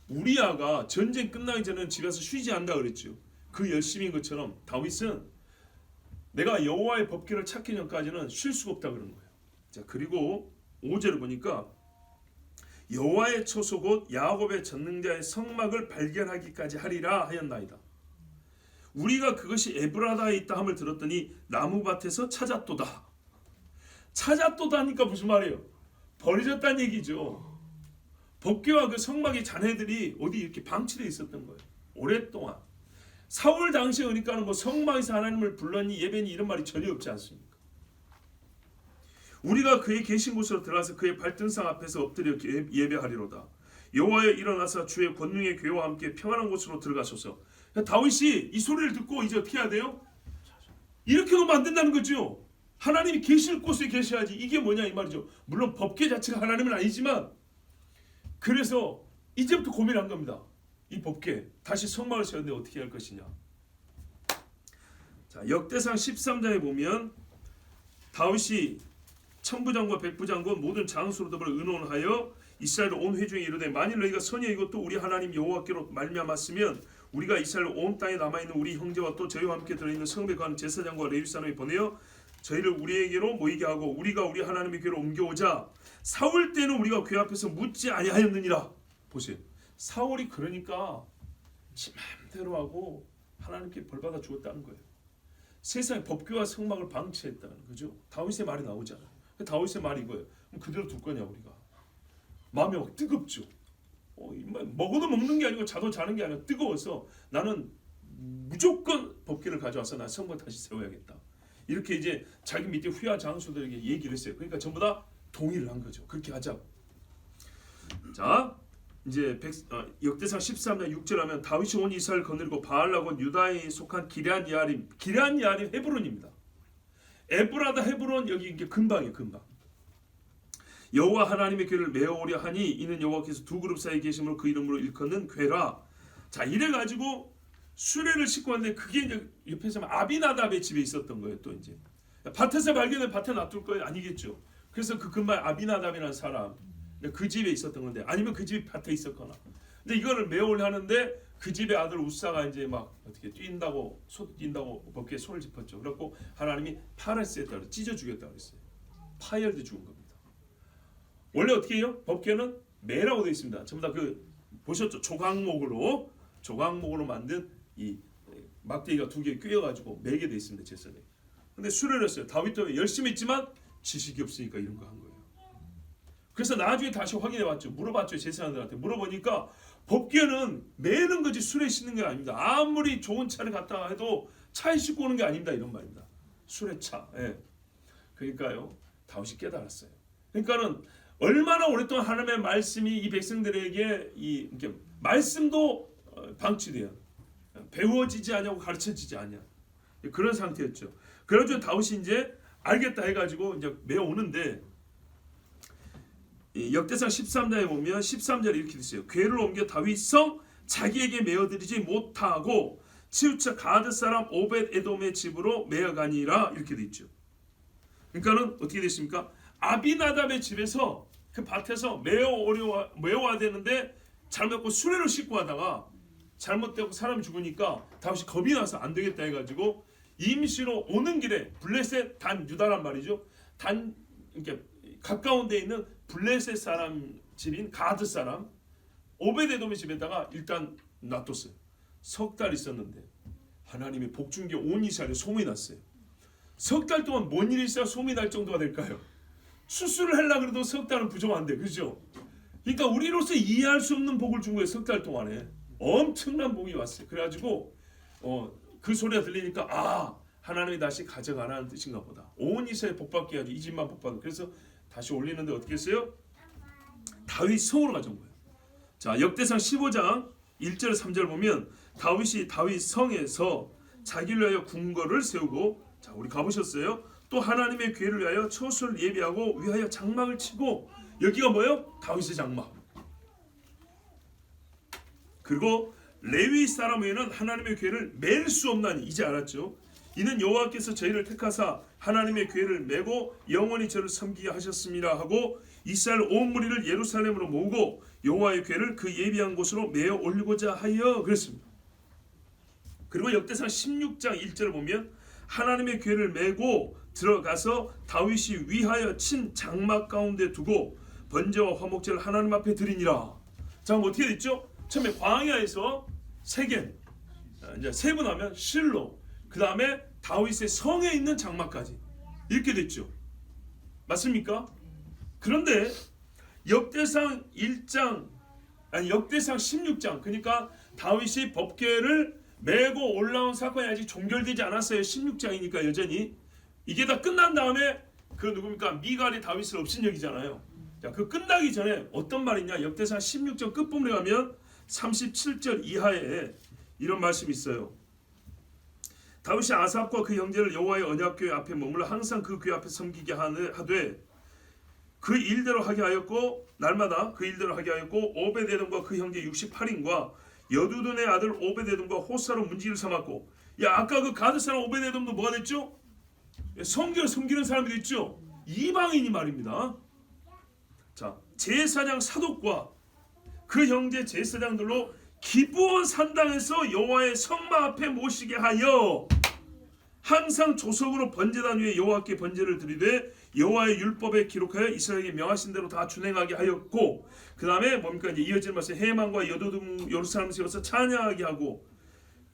우리아가 전쟁 끝나기 전에 집에서 쉬지 않는다 그랬죠. 그 열심인 것처럼 다윗은 내가 여호와의 법궤를 찾기 전까지는 쉴 수가 없다 그런 거예요. 자, 그리고 5절을 보니까 여호와의 처소 곧 야곱의 전능자의 성막을 발견하기까지 하리라 하였나이다. 우리가 그것이 에브라다에 있다 함을 들었더니 나무밭에서 찾았도다. 찾았도다니까 무슨 말이에요? 버려졌다는 얘기죠. 법궤와 그 성막의 잔해들이 어디 이렇게 방치되어 있었던 거예요. 오랫동안. 사울 당시에 오니까는 뭐 성막에서 하나님을 불렀니 예배니 이런 말이 전혀 없지 않습니까? 우리가 그의 계신 곳으로 들어가서 그의 발등상 앞에서 엎드려 예배하리로다. 여호와여 일어나사 주의 권능의 궤와 함께 평안한 곳으로 들어가소서. 다윗이 이 소리를 듣고 이제 어떻게 해야 돼요? 이렇게 하면 안 된다는 거죠. 하나님이 계실 곳에 계셔야지. 이게 뭐냐 이 말이죠. 물론 법궤 자체가 하나님은 아니지만, 그래서 이제부터 고민한 겁니다. 이 법궤 다시 성막을 세웠는데 어떻게 할 것이냐. 자, 역대상 13장에 보면 다윗이 천부장과 백부장과 모든 장수로 더불어 의논하여 이스라엘 온 회중에 이르되 만일 너희가 선이 이것도 우리 하나님 여호와께로 말미암았으면 우리가 이스라엘 온 땅에 남아있는 우리 형제와 또 저희와 함께 들어있는 성읍에 가는 제사장과 레위 사람이 보내어 저희를 우리에게로 모이게 하고 우리가 우리 하나님의 궤로 옮겨오자. 사울 때는 우리가 궤 앞에서 묻지 아니하였느니라. 보세요. 사울이 그러니까 지 마음대로 하고 하나님께 벌받아 주었다는 거예요. 세상에 법궤와 성막을 방치했다는 거죠. 다윗의 말이 나오잖아요. 다윗의 말이 이거예요. 그럼 그대로 둘 거냐 우리가? 마음이 막 뜨겁죠. 먹어도 먹는 게 아니고 자도 자는 게 아니라 뜨거워서 나는 무조건 법궤를 가져와서 나 성막 다시 세워야겠다. 이렇게 이제 자기 밑에 후야 장수들에게 얘기를 했어요. 그러니까 전부 다 동의를 한 거죠. 그렇게 하자. 자, 이제 역대상 13장 6절 하면 다윗이 온 이스라엘 거느리고 바알라곤 유다에 속한 기럇 야림 헤브론입니다. 에브라다 헤브론 여기 이게 근방이에요. 근방. 여호와 하나님의 궤를 메어오려 하니 이는 여호와께서 두 그룹 사이에 계심으로 그 이름으로 일컫는 궤라. 자, 이래 가지고 수레를 싣고 왔는데 그게 이제 옆에서 아비나답의 집에 있었던 거예요. 또 이제 밭에서 발견해 밭에 놔둘 거예요? 아니겠죠. 그래서 그 근방 아비나답이라는 사람 그 집에 있었던 건데, 아니면 그 집이 밭에 있었거나. 근데 이거를 메어오려 하는데 그 집의 아들 우사가 이제 막 어떻게 뛴다고 법궤에 손을 짚었죠. 그래갖고 하나님이 파레스했다, 찢어 죽였다 그랬어요. 파열돼 죽은 겁니다. 원래 어떻게 해요? 법궤는 매라고 되어 있습니다. 전부 다 그 보셨죠? 조각목으로 만든 이 막대기가 두 개 꿰어가지고 매게 되어 있습니다. 제선에. 근데 수레를 했어요. 다윗도 열심히 했지만 지식이 없으니까 이런 거 한 거예요. 그래서 나중에 다시 확인해봤죠. 물어봤죠. 제사장들한테 물어보니까 법궤는 매는 거지 수레 싣는 게 아닙니다. 아무리 좋은 차를 갖다가 해도 차에 싣고 오는 게 아닙니다. 이런 말입니다. 수레차. 예. 그러니까요. 다윗이 깨달았어요. 그러니까는 얼마나 오랫동안 하나님의 말씀이 이 백성들에게 이렇게 말씀도 방치돼요. 배워지지 않냐고 가르쳐지지 않냐. 그런 상태였죠. 그래가지고 다윗이 이제 알겠다 해가지고 이제 메어 오는데, 역대상 13장에 보면 13절에 이렇게 있어요. 궤를 옮겨 다윗 성 자기에게 메어드리지 못하고 치우쳐 가드 사람 오벳 에돔의 집으로 메어가니라 이렇게 돼 있죠. 그러니까는 어떻게 됐습니까? 아비나답의 집에서 그 밭에서 메어와야 되는데 잘못고 수레를 싣고 하다가 잘못되고 사람이 죽으니까 다윗이 겁이 나서 안 되겠다 해가지고 임시로 오는 길에 블레셋 단 유다란 말이죠. 단 이렇게 가까운 데 있는 블레셋 사람 집인 가드 사람 오베데돔의 집에다가 일단 놔뒀어요. 석 달 있었는데 하나님의 복중기 온 이스라엘에 소문이 났어요. 석 달 동안 뭔 일이 있어야 소문이 날 정도가 될까요? 수술을 하려고 그래도 석 달은 부족한데, 그죠? 그러니까 우리로서 이해할 수 없는 복을 준 거예요. 석 달 동안에 엄청난 복이 왔어요. 그래가지고 그 소리가 들리니까 하나님이 다시 가져가라는 뜻인가 보다. 온 이스라엘 복받게 해야지, 이 집만 복받고. 그래서 다시 올리는데 어떻게 했어요? 다윗 성으로 가져온 거예요. 자, 역대상 15장 1절 3절 보면 다윗이 다윗 성에서 자기를 위하여 궁궐을 세우고, 자, 우리 가보셨어요? 또 하나님의 궤를 위하여 처소를 예비하고 위하여 장막을 치고, 여기가 뭐예요? 다윗의 장막. 그리고 레위 사람 외에는 하나님의 궤를 맬 수 없나니, 이제 알았죠? 이는 여호와께서 저희를 택하사 하나님의 궤를 메고 영원히 저를 섬기게 하셨습니다 하고 이스라엘 온 무리를 예루살렘으로 모으고 여호와의 궤를 그 예비한 곳으로 메어 올리고자 하여 그랬습니다. 그리고 역대상 16장 1절을 보면 하나님의 궤를 메고 들어가서 다윗이 위하여 친 장막 가운데 두고 번제와 화목제를 하나님 앞에 드리니라. 자, 그럼 어떻게 됐죠? 처음에 광야에서 세겜, 이제 세분하면 실로, 그 다음에 다윗의 성에 있는 장막까지 이렇게 됐죠. 맞습니까? 그런데 역대상 16장, 그러니까 다윗이 법궤를 메고 올라온 사건이 아직 종결되지 않았어요. 16장이니까 여전히. 이게 다 끝난 다음에 그 누굽니까? 미갈이 다윗을 없인 얘기잖아요. 자, 그 끝나기 전에 어떤 말이냐? 역대상 16장 끝부분에 가면 37절 이하에 이런 말씀이 있어요. 다윗이 아삽과 그 형제를 여호와의 언약궤 앞에 머물러 항상 그 궤 앞에 섬기게 하되 그 일대로 하게 하였고, 날마다 그 일대로 하게 하였고, 오베데돔과 그 형제 68인과 여두둔의 아들 오베데돔과 호사로 문지기를 삼았고, 아까 그 가드 사람 오베데돔도 뭐가 됐죠? 성결 섬기는 사람이 됐죠. 이방인이 말입니다. 자, 제사장 사독과 그 형제 제사장들로 기브온 산당에서 여호와의 성막 앞에 모시게 하여 항상 조석으로 번제단 위에 여호와께 번제를 드리되 여호와의 율법에 기록하여 이스라엘에게 명하신 대로 다 준행하게 하였고, 그 다음에 뭡니까? 이제 이어지는 말씀, 해만과 여도둠 예루살렘을 세워서 찬양하게 하고,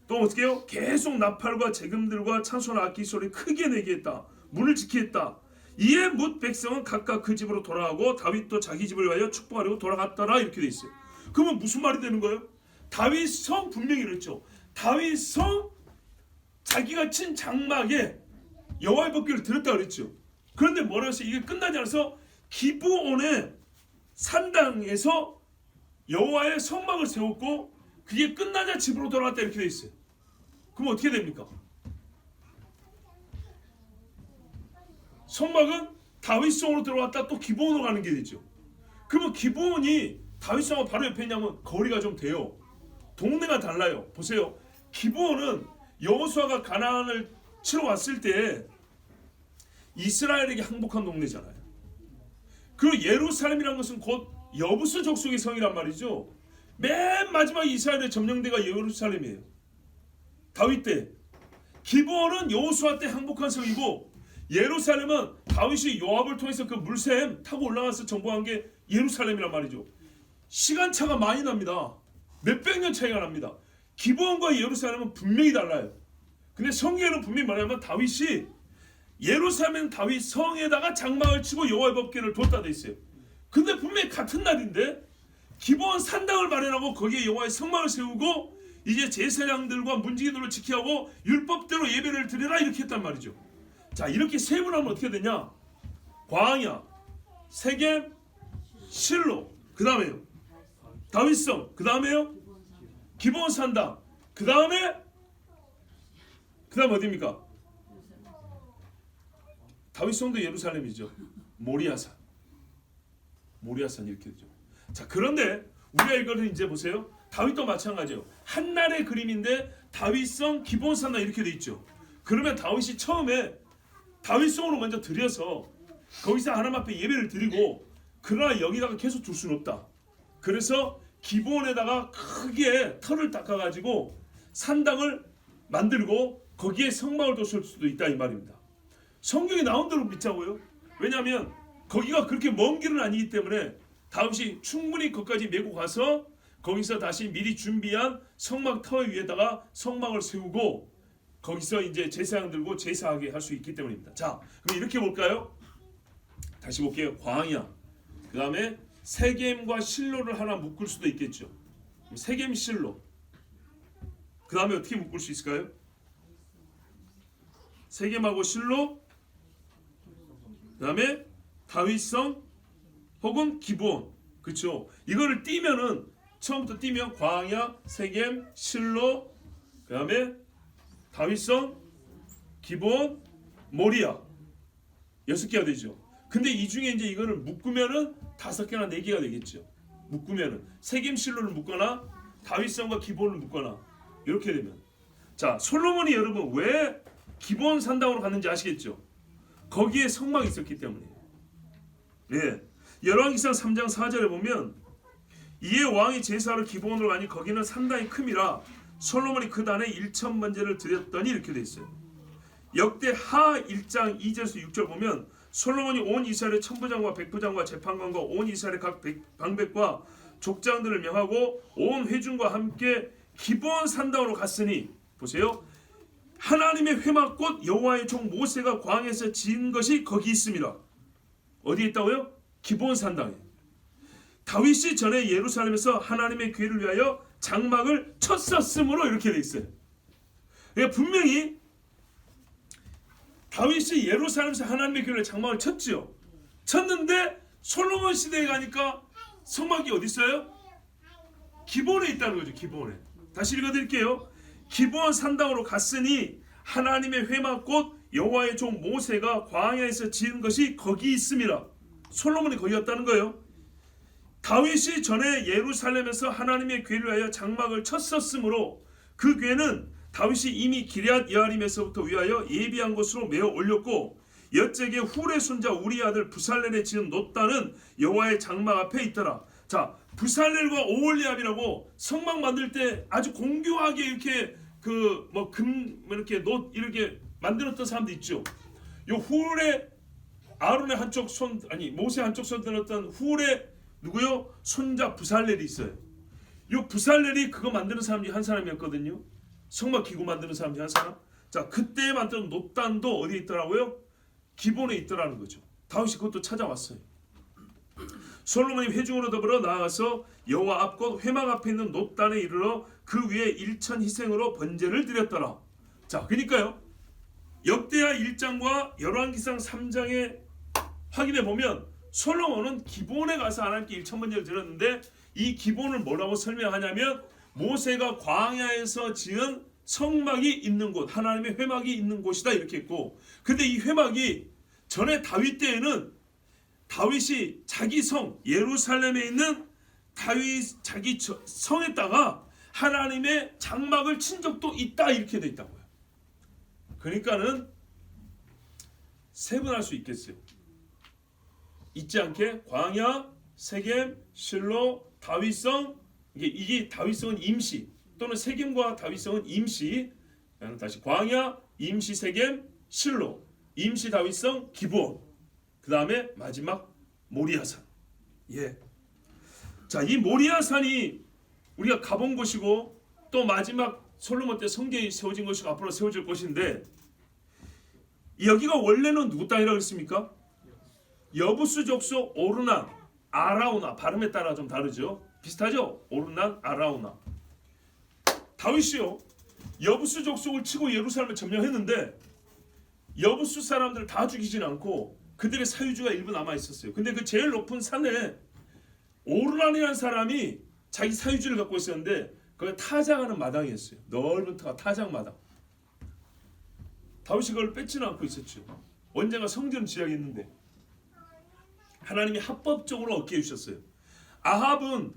또 어떻게 해요? 계속 나팔과 재금들과 찬송과 악기 소리 크게 내게 했다. 문을 지키게 했다. 이에 뭇 백성은 각각 그 집으로 돌아가고 다윗도 자기 집을 위하여 축복하려고 돌아갔더라. 이렇게 돼 있어요. 그러면 무슨 말이 되는 거예요? 다윗 성 분명히 이랬죠. 다윗 성 자기가 친 장막에 여호와의 법궤를 들었다 그랬죠. 그런데 뭐라고 했어요? 이게 끝나지 않아서 기브온의 산당에서 여호와의 성막을 세웠고 그게 끝나자 집으로 돌아갔다 이렇게 돼 있어요. 그럼 어떻게 됩니까? 성막은 다윗성으로 들어갔다 또 기브온으로 가는 게 되죠. 그러면 기브온이 다윗성하고 바로 옆에 있냐면 거리가 좀 돼요. 동네가 달라요. 보세요. 기브온은 여호수아가 가나안을 치러 왔을 때 이스라엘에게 항복한 동네잖아요. 그리고 예루살렘이라는 것은 곧 여부수 족속의 성이란 말이죠. 맨 마지막 이스라엘의 점령대가 예루살렘이에요. 다윗 때. 기브온은 여호수아 때 항복한 성이고 예루살렘은 다윗이 요압을 통해서 그 물샘 타고 올라가서 정복한 게 예루살렘이란 말이죠. 시간차가 많이 납니다. 몇백 년 차이가 납니다. 기브온과 예루살렘은 분명히 달라요. 근데 성경에는 분명히 말하면 다윗이 예루살렘 다윗 성에다가 장막을 치고 여호와의 법궤를 뒀다 돼 있어요. 근데 분명히 같은 날인데 기브온 산당을 마련하고 거기에 여호와의 성막을 세우고 이제 제사장들과 문지기들을 지키고 율법대로 예배를 드리라 이렇게 했단 말이죠. 자, 이렇게 세분하면 어떻게 되냐? 광야, 세겜, 실로, 그 다음에요 다윗성, 그 다음에요 기브온 산당, 그 다음 어디입니까? 다윗성도 예루살렘이죠. 모리아산 이렇게 되죠. 자, 그런데 우리가 이거를 이제 보세요. 다윗도 마찬가지예요. 한날의 그림인데 다윗성, 기브온 산당 이렇게 돼 있죠. 그러면 다윗이 처음에 다윗성으로 먼저 들여서 거기서 하나님 앞에 예배를 드리고, 그러나 여기다가 계속 둘 수는 없다. 그래서 기브온에다가 크게 터를 닦아가지고 산당을 만들고 거기에 성막을 뒀을 수도 있다 이 말입니다. 성경이 나온 대로 믿자고요. 왜냐하면 거기가 그렇게 먼 길은 아니기 때문에 다윗이 충분히 거기까지 메고 가서 거기서 다시 미리 준비한 성막 터 위에다가 성막을 세우고 거기서 이제 제사장 들고 제사하게 할 수 있기 때문입니다. 자, 그럼 이렇게 볼까요? 다시 볼게요. 광야, 그 다음에 세겜과 실로를 하나 묶을 수도 있겠죠. 세겜, 실로. 그 다음에 어떻게 묶을 수 있을까요? 세겜하고 실로, 그 다음에 다윗성 혹은 기브온. 그렇죠? 이거를 띄면은 처음부터 띄면 광야, 세겜, 실로, 그 다음에 다윗성, 기브온, 모리아 6개가 되죠. 근데 이 중에 이제 이거를 묶으면은 5개나 4개가 되겠죠. 묶으면은 세겜, 실로를 묶거나 다윗성과 기브온을 묶거나 이렇게 되면, 자, 솔로몬이 여러분 왜 기브온 산당으로 갔는지 아시겠죠? 거기에 성막이 있었기 때문이에요. 예. 열왕기상 3장 4절에 보면 이에 왕이 제사를 기브온으로 가니 거기는 산당이 큼이라 솔로몬이 그 단에 1,000번제를 드렸더니 이렇게 돼 있어요. 역대하 1장 2절에서 6절 보면 솔로몬이 온 이스라엘의 천부장과 백부장과 재판관과 온 이스라엘의 각 방백과 족장들을 명하고 온 회중과 함께 기브온 산당으로 갔으니, 보세요, 하나님의 회막곧 여호와의 종 모세가 광야에서 지은 것이 거기 있습니다. 어디에 있다고요? 기브온 산당에. 다윗이 전에 예루살렘에서 하나님의 교회를 위하여 장막을 쳤었으므로 이렇게 돼 있어요. 그러니까 분명히 다윗이 예루살렘에서 하나님의 교회를 장막을 쳤죠. 쳤는데 솔로몬 시대에 가니까 성막이 어디 있어요? 기브온에 있다는 거죠. 기브온에. 다시 읽어드릴게요. 기브온 산당으로 갔으니 하나님의 회막 곧 여호와의 종 모세가 광야에서 지은 것이 거기 있습니다. 솔로몬이 거기 갔다는 거예요. 다윗이 전에 예루살렘에서 하나님의 교회를 위하여 장막을 쳤었으므로 그 교회는 다윗이 이미 기럇 여아림에서부터 위하여 예비한 곳으로 메어 올렸고 여째게 훌의 손자 우리 아들 부살렐에 지은 놋단은 여호와의 장막 앞에 있더라. 자, 부살렐과 오홀리압이라고 성막 만들 때 아주 공교하게 이렇게 이렇게 놋 이렇게 만들었던 사람도 있죠. 요 훌의 아론의 한쪽 손, 아니 모세 한쪽 손 들었던 훌의 누구요? 손자 부살렐이 있어요. 요 부살렐이 그거 만드는 사람 중에 한 사람이었거든요. 성막 기구 만드는 사람 중에 한 사람. 자, 그때 만든 놋단도 어디에 있더라고요? 기본에 있더라는 거죠. 다윗이 그것도 찾아왔어요. 솔로몬이 회중으로 더불어 나아가서 여호와 앞 곧 회막 앞에 있는 놋단에 이르러 그 위에 일천 희생으로 번제를 드렸더라. 자, 그러니까요, 역대하 1장과 열왕기상 3장에 확인해 보면 솔로몬은 기본에 가서 하나님께 1,000번제를 드렸는데 이 기본을 뭐라고 설명하냐면 모세가 광야에서 지은 성막이 있는 곳, 하나님의 회막이 있는 곳이다 이렇게 했고, 근데 이 회막이 전에 다윗 때에는 다윗이 자기 성 예루살렘에 있는 다윗 자기 성에다가 하나님의 장막을 친 적도 있다 이렇게 돼 있다고요. 그러니까는 세분할 수 있겠어요. 잊지 않게 광야, 세겜, 실로, 다윗성, 이게 다윗성은 임시 또는 세겜과 다윗성은 임시. 다시 광야, 임시 세겜, 실로, 임시 다윗성, 기브온. 그 다음에 마지막 모리아산. 예. 자, 이 모리아산이 우리가 가본 곳이고 또 마지막 솔로몬 때 성경이 세워진 것이고 앞으로 세워질 것인데, 여기가 원래는 누구 땅이라고 했습니까? 여부스 족속 오르난 아라우나. 발음에 따라 좀 다르죠. 비슷하죠? 오르난 아라우나. 다윗이요 여부스 족속을 치고 예루살렘을 점령했는데 여부스 사람들 다 죽이진 않고 그들의 사유지가 일부 남아 있었어요. 근데 그 제일 높은 산에 오르난이라는 사람이 자기 사유지를 갖고 있었는데 거기 타작하는 마당이었어요. 넓은 타작 마당. 다윗이 그걸 뺏지는 않고 있었죠. 언젠가 성전 지역이 있는데 하나님이 합법적으로 얻게 해주셨어요. 아합은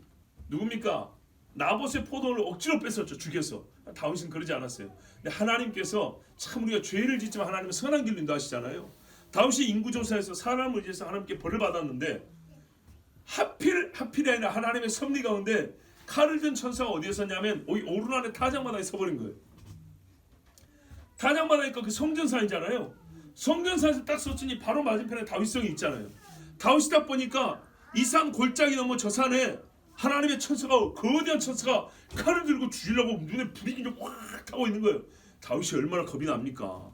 누굽니까? 나봇의 포도를 억지로 뺏었죠. 죽여서. 다윗은 그러지 않았어요. 근데 하나님께서 참 우리가 죄를 짓지만 하나님은 선한 길로 인도하시잖아요. 다윗이 인구조사에서 사람을 의지해서 하나님께 벌을 받았는데 하필이 아니라 하나님의 섭리 가운데 칼을 든 천사가 어디에 섰냐면 오르난의 타작마당에 서버린 거예요. 타작마당이니까 그 성전산이잖아요. 성전산에서 딱 섰으니 바로 맞은편에 다윗성이 있잖아요. 다윗이 딱 보니까 이 산 골짜기 넘어 저 산에 하나님의 천사가, 거대한 천사가 칼을 들고 죽이려고 눈에 불이 그냥 확 타고 있는 거예요. 다윗이 얼마나 겁이 납니까?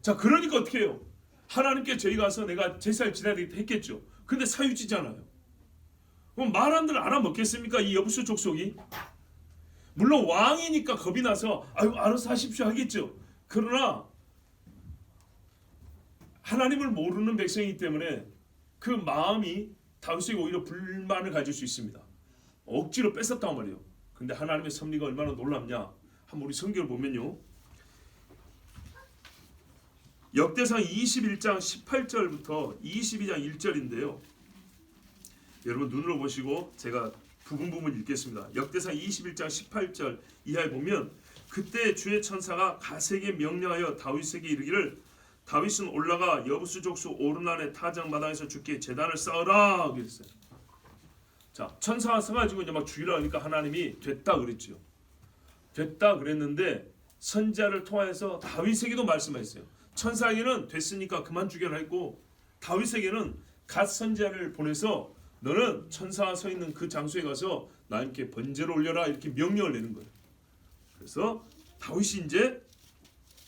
자, 그러니까 어떻게 해요? 하나님께 저희 가서 내가 제사를 지내야 되겠다 했겠죠. 근데 사유지잖아요. 그럼 말 한 대로 알아먹겠습니까? 이 여부스 족속이? 물론 왕이니까 겁이 나서 아유 알아서 하십시오 하겠죠. 그러나 하나님을 모르는 백성이기 때문에 그 마음이 다윗에게 오히려 불만을 가질 수 있습니다. 억지로 뺏었단 말이에요. 근데 하나님의 섭리가 얼마나 놀랍냐. 한번 우리 성경을 보면요. 역대상 21장 18절부터 22장 1절인데요. 여러분 눈으로 보시고 제가 부분 읽겠습니다. 역대상 21장 18절 이하에 보면 그때 주의 천사가 갓에게 명령하여 다윗에게 이르기를 다윗은 올라가 여부스 족속 오르난의 타작마당에서 주께 제단을 쌓으라 그랬어요. 자, 천사가 서가지고 이제 막 죽이라 하니까 하나님이 됐다 그랬죠. 됐다 그랬는데 선지자를 통하여서 다윗에게도 말씀하셨어요. 천사에게는 됐으니까 그만 죽여라 했고 다윗에게는 갓 선지자를 보내서 너는 천사가 서 있는 그 장소에 가서 나님께 번제를 올려라 이렇게 명령을 내는 거예요. 그래서 다윗이 이제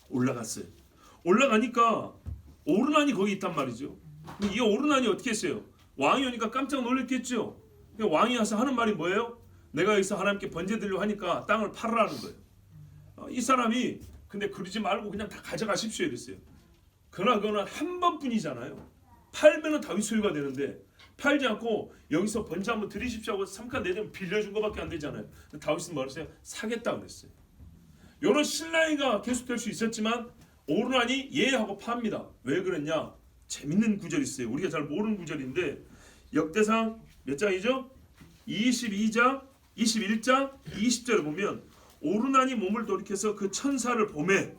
올라갔어요. 올라가니까 오르난이 거기 있단 말이죠. 이 오르난이 어떻게 했어요? 왕이 오니까 깜짝 놀랐겠죠. 왕이 와서 하는 말이 뭐예요? 내가 여기서 하나님께 번제 드리려고 하니까 땅을 팔으라는 거예요. 이 사람이 근데 그러지 말고 그냥 다 가져가십시오 이랬어요. 그러나 그거는 한 번뿐이잖아요. 팔면은 다윗 소유가 되는데 팔지 않고 여기서 번제 한번 드리십시오 하고 삼칸 내면 빌려준 것밖에 안 되잖아요. 근데 다윗은 뭐랬어요? 사겠다 그랬어요. 이런 신라이가 계속될 수 있었지만 오르난이 예하고 팝니다. 왜 그랬냐? 재밌는 구절이 있어요. 우리가 잘 모르는 구절인데 역대상 몇 장이죠? 22장, 21장, 20절에 보면 오르난이 몸을 돌이켜서 그 천사를 보매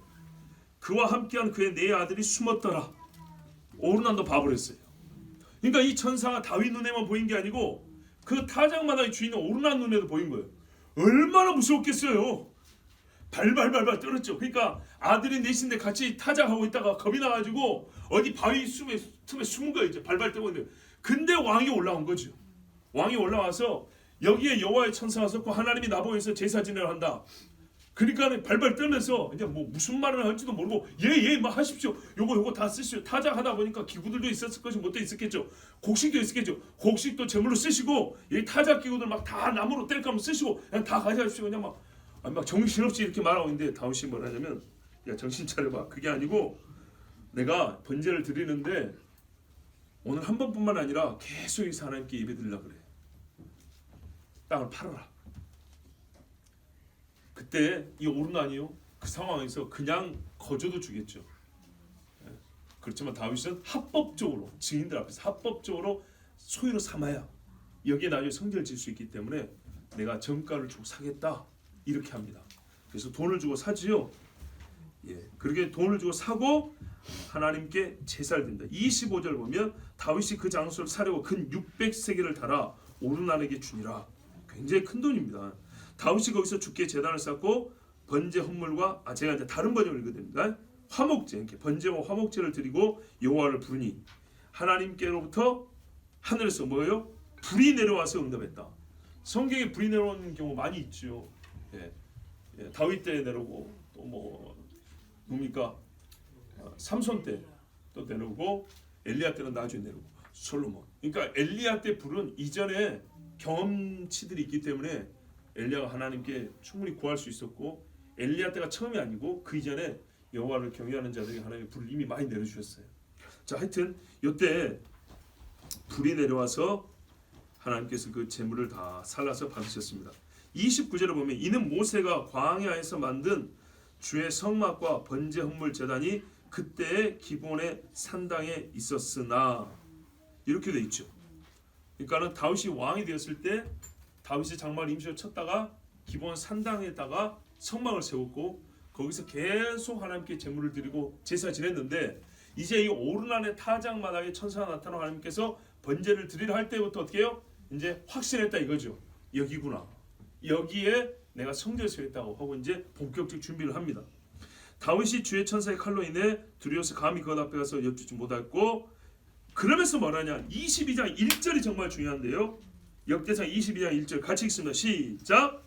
그와 함께한 그의 네 아들이 숨었더라. 오르난도 바보를 했어요. 그러니까 이 천사가 다윗 눈에만 보인 게 아니고 그 타작마당의 주인은 오르난 눈에도 보인 거예요. 얼마나 무서웠겠어요. 발발발발 떨었죠. 그러니까 아들이 넷인데 같이 타작하고 있다가 겁이 나가지고 어디 바위 틈에 숨은 거예요. 이제 발발 떨고 있는데 근데 왕이 올라온 거죠. 왕이 올라와서 여기에 여호와의 천사가 섰고 하나님이 나보고서 제사 지내려 한다. 그러니까 발발 떨면서 이제 뭐 무슨 말을 할지도 모르고 예 막 하십시오. 요거 다 쓰시오. 타작하다 보니까 기구들도 있었을 것이 못도 있었겠죠. 곡식도 있었겠죠. 곡식도 제물로 쓰시고 이 타작 기구들 막 다 나무로 뗄까면 쓰시고 그냥 다 가져가십시오. 그냥 막 정신없이 이렇게 말하고 있는데 다윗이 뭐라 하냐면 야 정신 차려봐. 그게 아니고 내가 번제를 드리는데 오늘 한 번뿐만 아니라 계속 이 하나님께 예배 드리려고 그래. 땅을 팔아라. 그때 이 오르난이요 그 상황에서 그냥 거저도 주겠죠. 그렇지만 다윗은 합법적으로 증인들 앞에서 합법적으로 소유로 삼아야 여기에 나중에 성전을 질 수 있기 때문에 내가 정가를 주고 사겠다 이렇게 합니다. 그래서 돈을 주고 사지요. 그렇게 돈을 주고 사고 하나님께 제사를 드립니다. 25절 보면 다윗이 그 장소를 사려고 근 600세겔을 달아 오르난에게 주니라. 굉장히 큰 돈입니다. 다윗이 거기서 주께 제단을 쌓고 번제 헌물과 제가 이제 다른 번역을 읽어드립니다. 화목제, 이렇게 번제와 화목제를 드리고 여호와를 부르니 하나님께로부터 하늘에서 뭐예요? 불이 내려와서 응답했다. 성경에 불이 내려오는 경우 많이 있죠. 다윗 때 내려오고 또 뭐 뭡니까? 삼손 때 또 내려오고 엘리야 때는 나중에 내려오고 솔로몬. 그러니까 엘리야 때 불은 이전에 경험치들이 있기 때문에 엘리야가 하나님께 충분히 구할 수 있었고 엘리야 때가 처음이 아니고 그 이전에 여호와를 경외하는 자들이 하나님의 불을 이미 많이 내려주셨어요. 자, 하여튼 이때 불이 내려와서 하나님께서 그 제물을 다 살라서 받으셨습니다. 29절에 보면 이는 모세가 광야에서 만든 주의 성막과 번제 헌물 제단이 그때의 기본의 산당에 있었으나 이렇게 돼 있죠. 그러니까는 다윗이 왕이 되었을 때 다윗이 장막 임시로 쳤다가 기본 산당에다가 성막을 세웠고 거기서 계속 하나님께 제물을 드리고 제사 지냈는데 이제 이 오르난의 타작마당에 천사가 나타나 하나님께서 번제를 드리려 할 때부터 어떻게 해요? 이제 확신했다 이거죠. 여기구나. 여기에 내가 성전을 세웠다고 하고 이제 본격적 준비를 합니다. 다윗이 주의 천사의 칼로 인해 두려워서 감히 그것 앞에 가서 엿주지 못했고 그러면서 말하냐 22장 1절이 정말 중요한데요. 역대상 22장 1절 같이 읽습니다. 시작.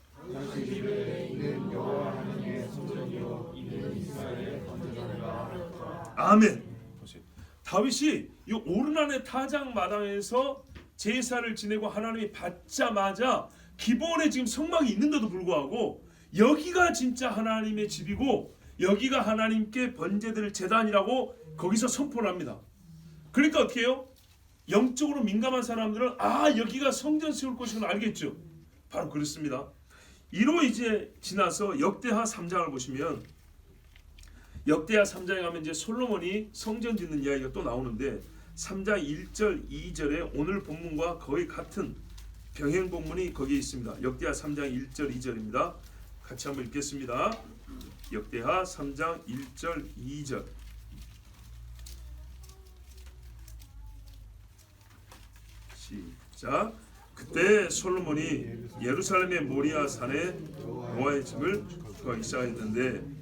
아멘. 다윗이 이 오르난의 타작 마당에서 제사를 지내고 하나님이 받자마자 기본에 지금 성막이 있는데도 불구하고 여기가 진짜 하나님의 집이고 여기가 하나님께 번제드릴 제단이라고 거기서 선포를 합니다. 그러니까 어떻게 해요? 영적으로 민감한 사람들은 여기가 성전 세울 곳이구나 알겠죠. 바로 그렇습니다. 이로 이제 지나서 역대하 3장을 보시면 역대하 3장에 가면 이제 솔로몬이 성전 짓는 이야기가 또 나오는데 3장 1절 2절에 오늘 본문과 거의 같은 병행 본문이 거기에 있습니다. 역대하 3장 1절 2절입니다. 같이 한번 읽겠습니다. 역대하 3장 1절 2절 시작. 그때 솔로몬이 예루살렘의 모리아 산에 여호와의 집을 거기 쌓았는데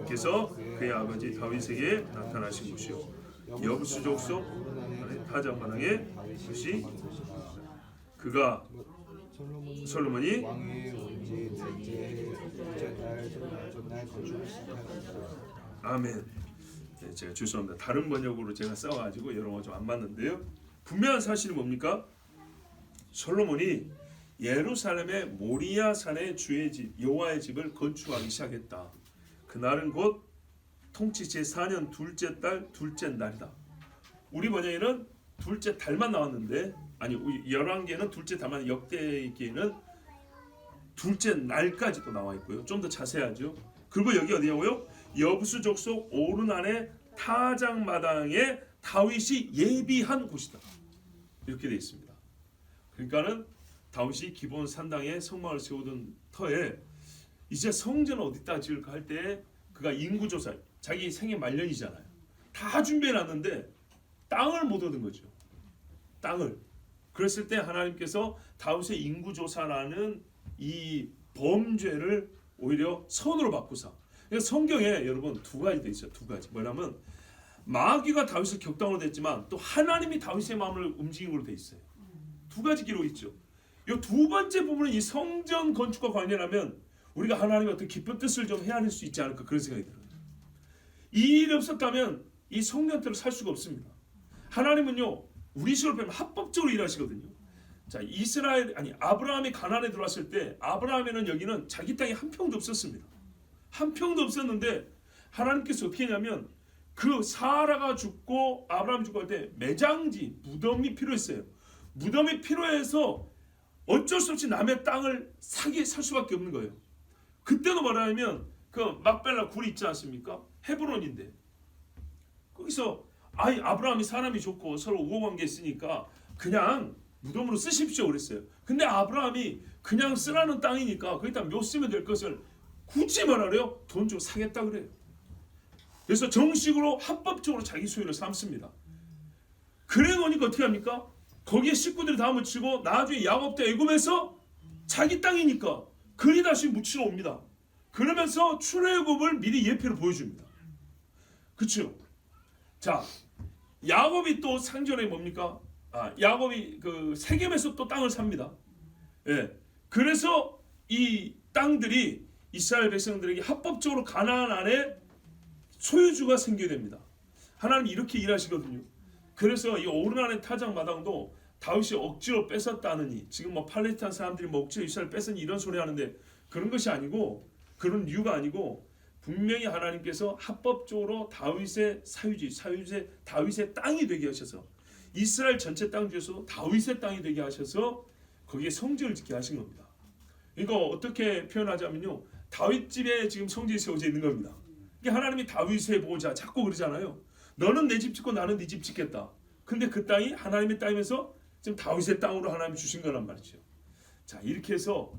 그래서 그의 아버지 다윗에게 나타나신 곳이요 여부수 족속 타작마당에 것이 그가 솔로몬이 아멘. 네, 제가 죄송합니다. 다른 번역으로 제가 써가지고 여러 거 좀 안 맞는데요. 분명한 사실이 뭡니까? 솔로몬이 예루살렘의 모리아 산의 주의 집 여호와의 집을 건축하기 시작했다. 그날은 곧 통치 제4년 둘째 달 둘째 날이다. 우리 번역에는 둘째 달만 나왔는데 아니 열왕기에는 둘째 달만 역대기에는 둘째 날까지도 나와 있고요. 좀 더 자세하죠. 그리고 여기 어디냐고요? 여부수 족속 오르난의 타작마당에 다윗이 예비한 곳이다. 이렇게 되어 있습니다. 그러니까는 다윗이 기본 산당에 성막을 세우던 터에 이제 성전을 어디다 지을까 할 때 그가 인구조사 자기 생애 말년이잖아요. 다 준비해놨는데 땅을 못 얻은 거죠. 땅을. 그랬을 때 하나님께서 다윗의 인구조사라는 이 범죄를 오히려 선으로 바꾸사. 그러니까 성경에 여러분 두 가지 돼 있어요. 두 가지. 뭐냐면 마귀가 다윗을 격당으로 됐지만 또 하나님이 다윗의 마음을 움직인 걸로 돼 있어요. 두 가지 기록이 있죠. 이 두 번째 부분은 이 성전 건축과 관련하면 우리가 하나님의 어떤 깊은 뜻을 좀 헤아릴 수 있지 않을까 그런 생각이 들어요. 이 일이 없었다면 이 성전들을 살 수가 없습니다. 하나님은요 우리 식으로 보면 합법적으로 일하시거든요. 자 아브라함이 가나안에 들어왔을 때 아브라함에는 여기는 자기 땅에 한 평도 없었습니다. 한 평도 없었는데 하나님께서 어떻게 했냐면 그 사라가 죽고 아브라함이 죽고 할 때 매장지 무덤이 필요했어요. 무덤이 필요해서 어쩔 수 없이 남의 땅을 살 수밖에 없는 거예요. 그때도 말하면 그 막벨라 굴이 있지 않습니까? 헤브론인데 거기서 아이 아브라함이 사람이 좋고 서로 우호관계 있으니까 그냥 무덤으로 쓰십시오 그랬어요. 근데 아브라함이 그냥 쓰라는 땅이니까 거기다 묘 쓰면 될 것을 굳이 말하래요. 돈 주고 사겠다 그래요. 그래서 정식으로 합법적으로 자기 소유를 삼습니다. 그래 놓으니까 어떻게 합니까? 거기에 식구들이 다 묻히고 나중에 야곱도 애굽에서 자기 땅이니까 그리 다시 묻히러 옵니다. 그러면서 출애굽을 미리 예표로 보여줍니다. 그렇죠? 자, 야곱이 또 상전에 뭡니까? 야곱이 그 세겜에서 또 땅을 삽니다. 예. 그래서 이 땅들이 이스라엘 백성들에게 합법적으로 가나안 안에 소유주가 생기게 됩니다. 하나님이 이렇게 일하시거든요. 그래서 이 오르난의 타작 마당도 다윗이 억지로 뺏었다느니 지금 뭐 팔레스타인 사람들이 뭐 억지로 이스라엘 뺏으니 이런 소리 하는데 그런 것이 아니고 그런 이유가 아니고 분명히 하나님께서 합법적으로 다윗의 사유지 다윗의 땅이 되게 하셔서 이스라엘 전체 땅 중에서도 다윗의 땅이 되게 하셔서 거기에 성전을 짓게 하신 겁니다. 이거 어떻게 표현하자면요, 다윗 집에 지금 성전이 세워져 있는 겁니다. 이게 하나님이 다윗의 보호자 자꾸 그러잖아요. 너는 내 집 짓고 나는 네 집 짓겠다. 근데 그 땅이 하나님의 땅에서 지금 다윗의 땅으로 하나님이 주신 거란 말이죠. 자, 이렇게 해서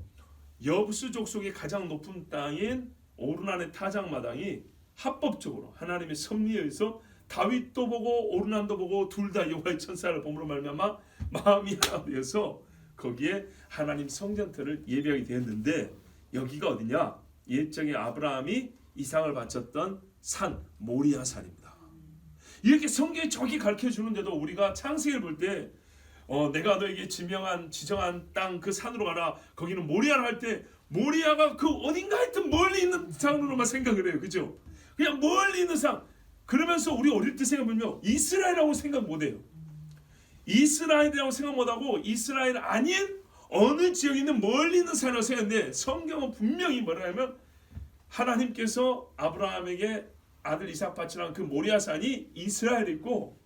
여부수 족속의 가장 높은 땅인 오르난의 타작 마당이 합법적으로 하나님의 섭리에 의해서 다윗도 보고 오르난도 보고 둘 다 여호와의 천사를 봄으로 말미암아 마음이 하나 되어서 거기에 하나님 성전터를 예배하게 되었는데 여기가 어디냐? 옛적에 아브라함이 이상을 바쳤던 산 모리아 산입니다. 이렇게 성경에 저기 가르쳐 주는데도 우리가 창세기를 볼 때 내가 너에게 지정한 땅 그 산으로 가라. 거기는 모리아라 할 때 모리아가 그 어딘가 하여튼 멀리 있는 산으로만 생각을 해요. 그죠? 그냥 멀리 있는 산. 그러면서 우리 어릴 때 생각하면요, 이스라엘이라고 생각 못해요. 이스라엘이라고 생각 못하고 이스라엘 아닌 어느 지역에 있는 멀리 있는 산이라고 생각하는데 성경은 분명히 뭐라 하면 하나님께서 아브라함에게 아들 이삭 바치라는 그 모리아 산이 이스라엘에 있고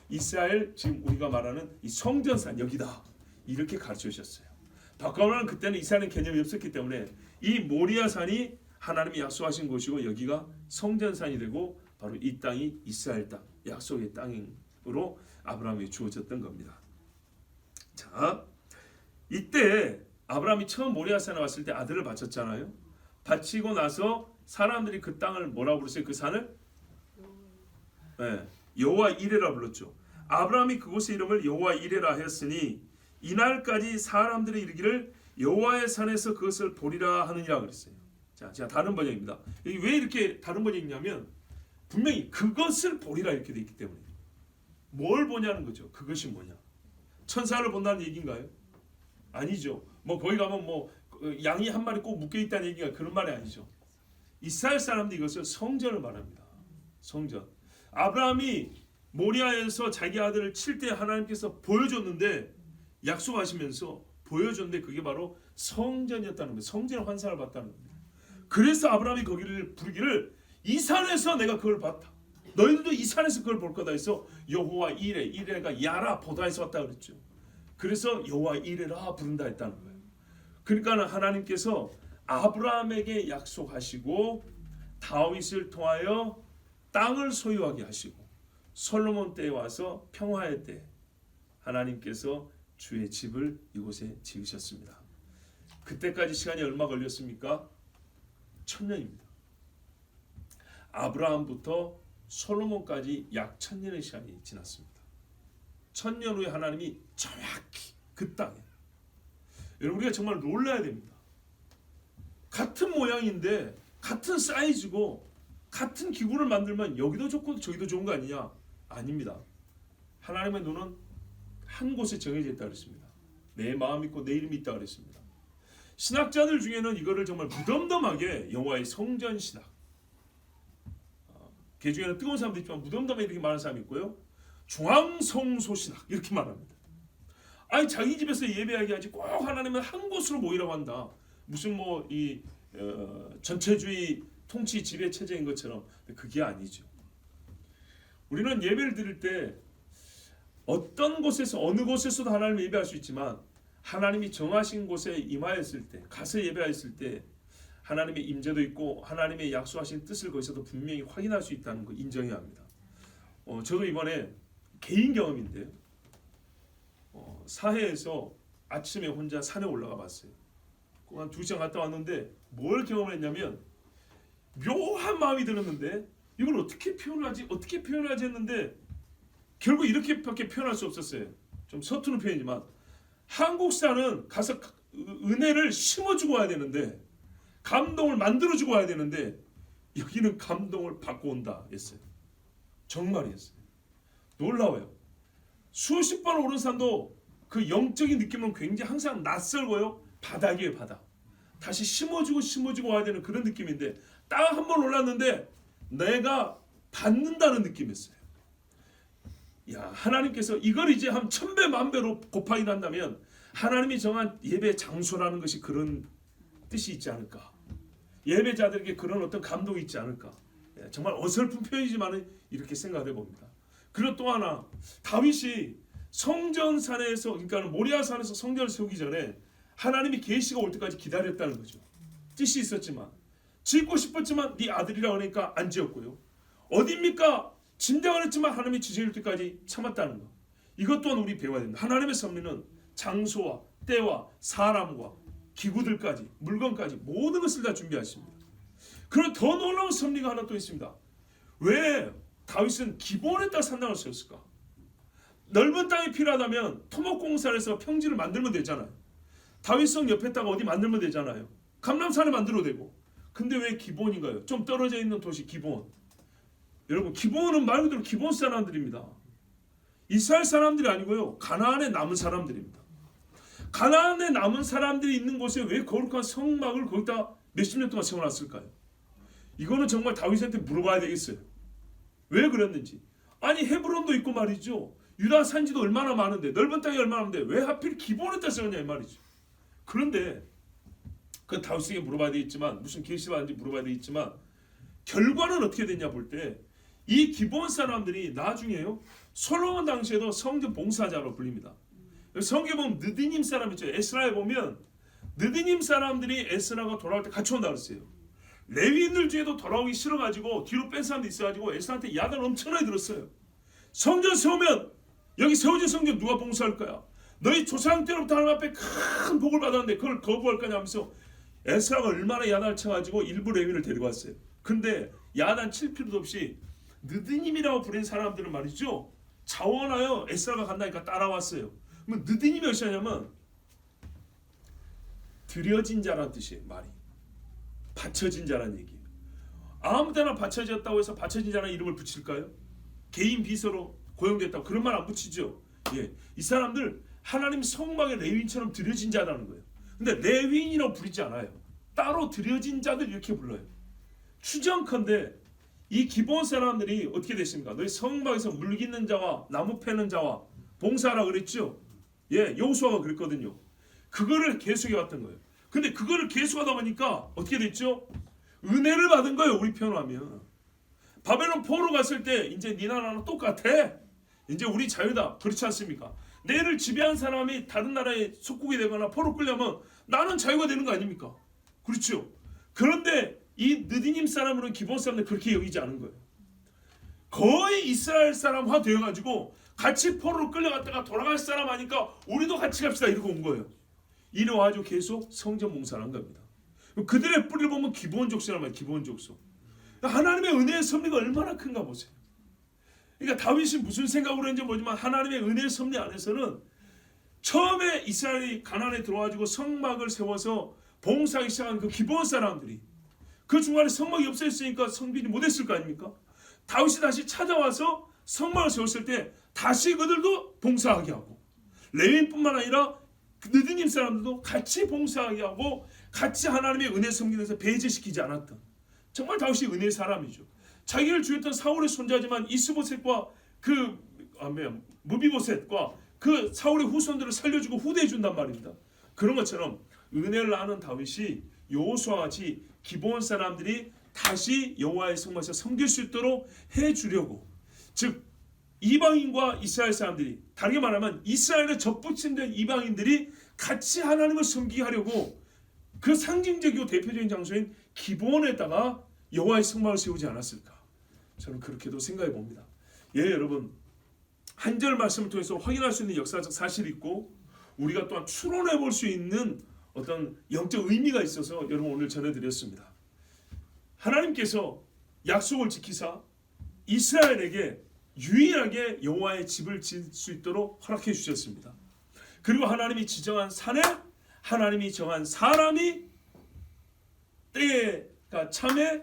이스라엘 지금 우리가 말하는 이 성전산 여기다 이렇게 가르쳐 주셨어요. 바꿔말하면 그때는 이스라엘은 개념이 없었기 때문에 이 모리아 산이 하나님이 약속하신 곳이고 여기가 성전산이 되고 바로 이 땅이 이스라엘 땅, 약속의 땅으로 아브라함이 주어졌던 겁니다. 자, 이때 아브라함이 처음 모리아산에 왔을 때 아들을 바쳤잖아요. 바치고 나서 사람들이 그 땅을 뭐라고 불렀어요? 그 산을? 네, 여호와 이레라 불렀죠. 아브라함이 그곳의 이름을 여호와 이레라 하였으니 이날까지 사람들이 이르기를 여호와의 산에서 그것을 보리라 하느니라 그랬어요. 자, 제가 다른 번역입니다. 왜 이렇게 다른 번역이냐면 분명히 그것을 보리라 이렇게 돼 있기 때문에 뭘 보냐는 거죠. 그것이 뭐냐? 천사를 본다는 얘기인가요? 아니죠. 뭐 거기 가면 뭐 양이 한 마리 꼭 묶여 있다는 얘기가 그런 말이 아니죠. 이스라엘 사람들이 이것을 성전을 말합니다. 성전. 아브라함이 모리아에서 자기 아들을 칠 때 하나님께서 보여줬는데 약속하시면서 보여줬는데 그게 바로 성전이었다는 거예요. 성전의 환상을 봤다는 겁니다. 그래서 아브라함이 거기를 부르기를 이 산에서 내가 그걸 봤다. 너희들도 이 산에서 그걸 볼 거다 해서 여호와 이레, 이레가 야라 보다에서 왔다 그랬죠. 그래서 여호와 이레라 부른다 했다는 거예요. 그러니까 하나님께서 아브라함에게 약속하시고 다윗을 통하여 땅을 소유하게 하시고 솔로몬 때에 와서 평화의 때 하나님께서 주의 집을 이곳에 지으셨습니다. 그때까지 시간이 얼마 걸렸습니까? 1000년입니다. 아브라함부터 솔로몬까지 약 1000년의 시간이 지났습니다. 1000년 후에 하나님이 정확히 그 땅에, 여러분 우리가 정말 놀라야 됩니다. 같은 모양인데 같은 사이즈고 같은 기구를 만들면 여기도 좋고 저기도 좋은 거 아니냐? 아닙니다. 하나님의 눈은 한 곳에 정해져 있다 그랬습니다. 내 마음 있고 내 이름이 있다 그랬습니다. 신학자들 중에는 이거를 정말 무덤덤하게 여호와의 성전 신학, 그 중에는 뜨거운 사람도 있지만 무덤덤하게 이렇게 말하는 사람이 있고요. 중앙성소 신학 이렇게 말합니다. 아니 자기 집에서 예배하게 하지 꼭 하나님은 한 곳으로 모이라고 한다. 무슨 뭐 이 전체주의 통치 지배 체제인 것처럼. 그게 아니죠. 우리는 예배를 드릴 때 어떤 곳에서 어느 곳에서도 하나님을 예배할 수 있지만 하나님이 정하신 곳에 임하였을 때, 가서 예배했을 때 하나님의 임재도 있고 하나님의 약속하신 뜻을 거기서도 분명히 확인할 수 있다는 거 인정해야 합니다. 저도 이번에 개인 경험인데요. 사해에서 아침에 혼자 산에 올라가 봤어요. 한 2시간 갔다 왔는데 뭘 경험을 했냐면 묘한 마음이 들었는데 이걸 어떻게 표현하지 했는데 결국 이렇게밖에 표현할 수 없었어요. 좀 서투른 표현이지만 한국사는 가서 은혜를 심어주고 와야 되는데 감동을 만들어주고 와야 되는데 여기는 감동을 받고 온다 했어요. 정말이었어요. 놀라워요. 수십 번 오른 산도 그 영적인 느낌은 굉장히 항상 낯설고요. 바닥이에요, 바닥. 다시 심어주고 와야 되는 그런 느낌인데 딱 한 번 올랐는데 내가 받는다는 느낌이었어요. 야, 하나님께서 이걸 이제 한 1000배 만배로 곱하기 한다면 하나님이 정한 예배 장소라는 것이 그런 뜻이 있지 않을까. 예배자들에게 그런 어떤 감동이 있지 않을까. 정말 어설픈 표현이지만 이렇게 생각해 봅니다. 그리고 또 하나 다윗이 성전산에서 그러니까 모리아산에서 성전을 세우기 전에 하나님이 계시가 올 때까지 기다렸다는 거죠. 뜻이 있었지만 짓고 싶었지만 네 아들이라 그러니까 안 지었고요. 어딥니까? 짐작을 했지만 하나님이 지실 때까지 참았다는 거. 이것 또한 우리 배워야 됩니다. 하나님의 섭리는 장소와 때와 사람과 기구들까지 물건까지 모든 것을 다 준비하십니다. 그리고 더 놀라운 섭리가 하나 또 있습니다. 왜 다윗은 기본에다 산당을 세웠을까? 넓은 땅이 필요하다면 토목공사를 해서 평지를 만들면 되잖아요. 다윗성 옆에다가 어디 만들면 되잖아요. 감람산에 만들어도 되고. 근데 왜 기본인가요? 좀 떨어져 있는 도시 기본. 여러분 기본은 말 그대로 기본 사람들입니다. 이스라엘 사람들이 아니고요. 가나안에 남은 사람들입니다. 가나안에 남은 사람들이 있는 곳에 왜 거룩한 성막을 거기다 몇십 년 동안 세워놨을까요? 이거는 정말 다윗한테 물어봐야 되겠어요. 왜 그랬는지. 아니 헤브론도 있고 말이죠. 유다 산지도 얼마나 많은데 넓은 땅이 얼마나 많은데 왜 하필 기본에다 세웠냐 이 말이죠. 그런데 그 다윗에게 물어봐야 되겠지만 무슨 계시가 있는지 물어봐야 되겠지만 결과는 어떻게 됐냐 볼 때 이 기본 사람들이 나중에요 솔로몬 당시에도 성전 봉사자로 불립니다. 성경에 보면 느디님 사람 있죠. 에스라에 보면 느디님 사람들이 에스라가 돌아올 때 같이 온다 그랬어요. 레위인들 중에도 돌아오기 싫어가지고 뒤로 뺀 사람도 있어가지고 에스라한테 야단 엄청나게 들었어요. 성전 세우면 여기 세워진 성전 누가 봉사할 거야? 너희 조상 때로부터 하나님 앞에 큰 복을 받았는데 그걸 거부할 거냐 하면서 에스라가 얼마나 야단을 쳐가지고 일부 레위인을 데리고 왔어요. 근데 야단 칠 필요도 없이 느디님이라고 부르는 사람들은 말이죠. 자원하여 에스라가 간다니까 따라왔어요. 그럼 느디님이 어쩌냐면 드려진 자란 뜻이에요. 말이 바쳐진 자란 얘기예요. 아무데나 바쳐졌다고 해서 바쳐진 자라는 이름을 붙일까요? 개인 비서로 고용됐다고 그런 말 안 붙이죠. 예, 이 사람들 하나님 성막의 레위인처럼 드려진 자라는 거예요. 근데 레위인이라고 부르지 않아요. 따로 드려진 자들 이렇게 불러요. 추정컨대 이 기본 사람들이 어떻게 됐습니까? 너희 성막에서 물 깃는 자와 나무 패는 자와 봉사하라 그랬죠. 예, 여호수아가 그랬거든요. 그거를 계속해 왔던 거예요. 근데 그거를 계속하다 보니까 어떻게 됐죠? 은혜를 받은 거예요. 우리 표현하면 바벨론 포로 갔을 때 이제 니나 나랑 똑같아. 이제 우리 자유다. 그렇지 않습니까? 내를 지배한 사람이 다른 나라에 속국이 되거나 포로 끌려면 나는 자유가 되는 거 아닙니까? 그렇죠. 그런데 이 느디님 사람으로는 기본 사람들 그렇게 여기지 않은 거예요. 거의 이스라엘 사람화 되어가지고 같이 포로로 끌려갔다가 돌아갈 사람 하니까 우리도 같이 갑시다 이러고 온 거예요. 이래가지고 계속 성전 봉사를 한 겁니다. 그들의 뿌리를 보면 기본 족속이란 말이에요. 기본 족속. 하나님의 은혜의 섭리가 얼마나 큰가 보세요. 그러니까 다윗이 무슨 생각으로 했는지 모르지만 하나님의 은혜의 섭리 안에서는 처음에 이스라엘이 가나안에 들어와가지고 성막을 세워서 봉사하기 시작한 그 기본 사람들이 그 중간에 성막이 없어졌으니까 성비지 못했을 거 아닙니까? 다윗이 다시 찾아와서 성막을 세웠을 때 다시 그들도 봉사하게 하고 레위인뿐만 아니라 느디님 사람들도 같이 봉사하게 하고 같이 하나님의 은혜 섬기면서 배제시키지 않았던 정말 다윗이 은혜의 사람이죠. 자기를 죽였던 사울의 손자지만 이스보셋과 그 무비보셋과 그 사울의 후손들을 살려주고 후대해 준단 말입니다. 그런 것처럼 은혜를 아는 다윗이 여호수아와 같이 기본 사람들이 다시 여호와의 성막에서 섬길 수 있도록 해주려고, 즉 이방인과 이스라엘 사람들이, 다르게 말하면 이스라엘에 접붙임된 이방인들이 같이 하나님을 섬기게 하려고 그 상징적이고 대표적인 장소인 기본에다가 여호와의 성막을 세우지 않았을까? 저는 그렇게도 생각해 봅니다. 여러분 한 절 말씀을 통해서 확인할 수 있는 역사적 사실이 있고 우리가 또한 추론해 볼 수 있는 어떤 영적 의미가 있어서 여러분 오늘 전해드렸습니다. 하나님께서 약속을 지키사 이스라엘에게 유일하게 여호와의 집을 지을 수 있도록 허락해 주셨습니다. 그리고 하나님이 지정한 산에 하나님이 정한 사람이 때가 참에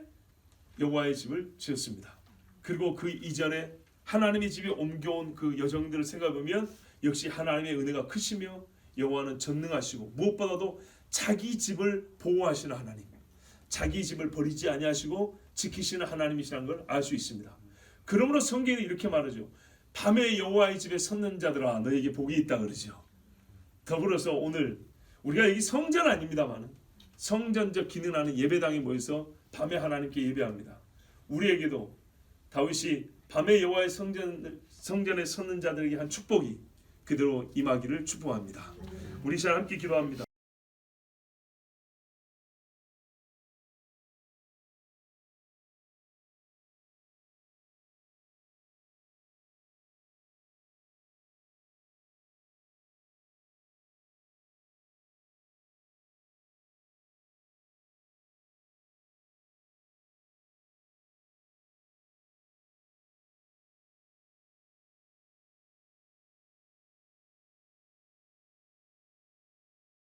여호와의 집을 지었습니다. 그리고 그 이전에 하나님의 집에 옮겨온 그 여정들을 생각해보면 역시 하나님의 은혜가 크시며 여호와는 전능하시고 무엇보다도 자기 집을 보호하시는 하나님, 자기 집을 버리지 아니하시고 지키시는 하나님이시라는 걸 알 수 있습니다. 그러므로 성경이 이렇게 말하죠. 밤에 여호와의 집에 섰는 자들아 너에게 복이 있다 그러죠. 더불어서 오늘 우리가 여기 성전 아닙니다만 성전적 기능하는 예배당에 모여서 밤에 하나님께 예배합니다. 우리에게도 다윗이 밤에 여호와의 성전에 섰는 자들에게 한 축복이 그대로 임하기를 축복합니다. 우리 시간 함께 기도합니다.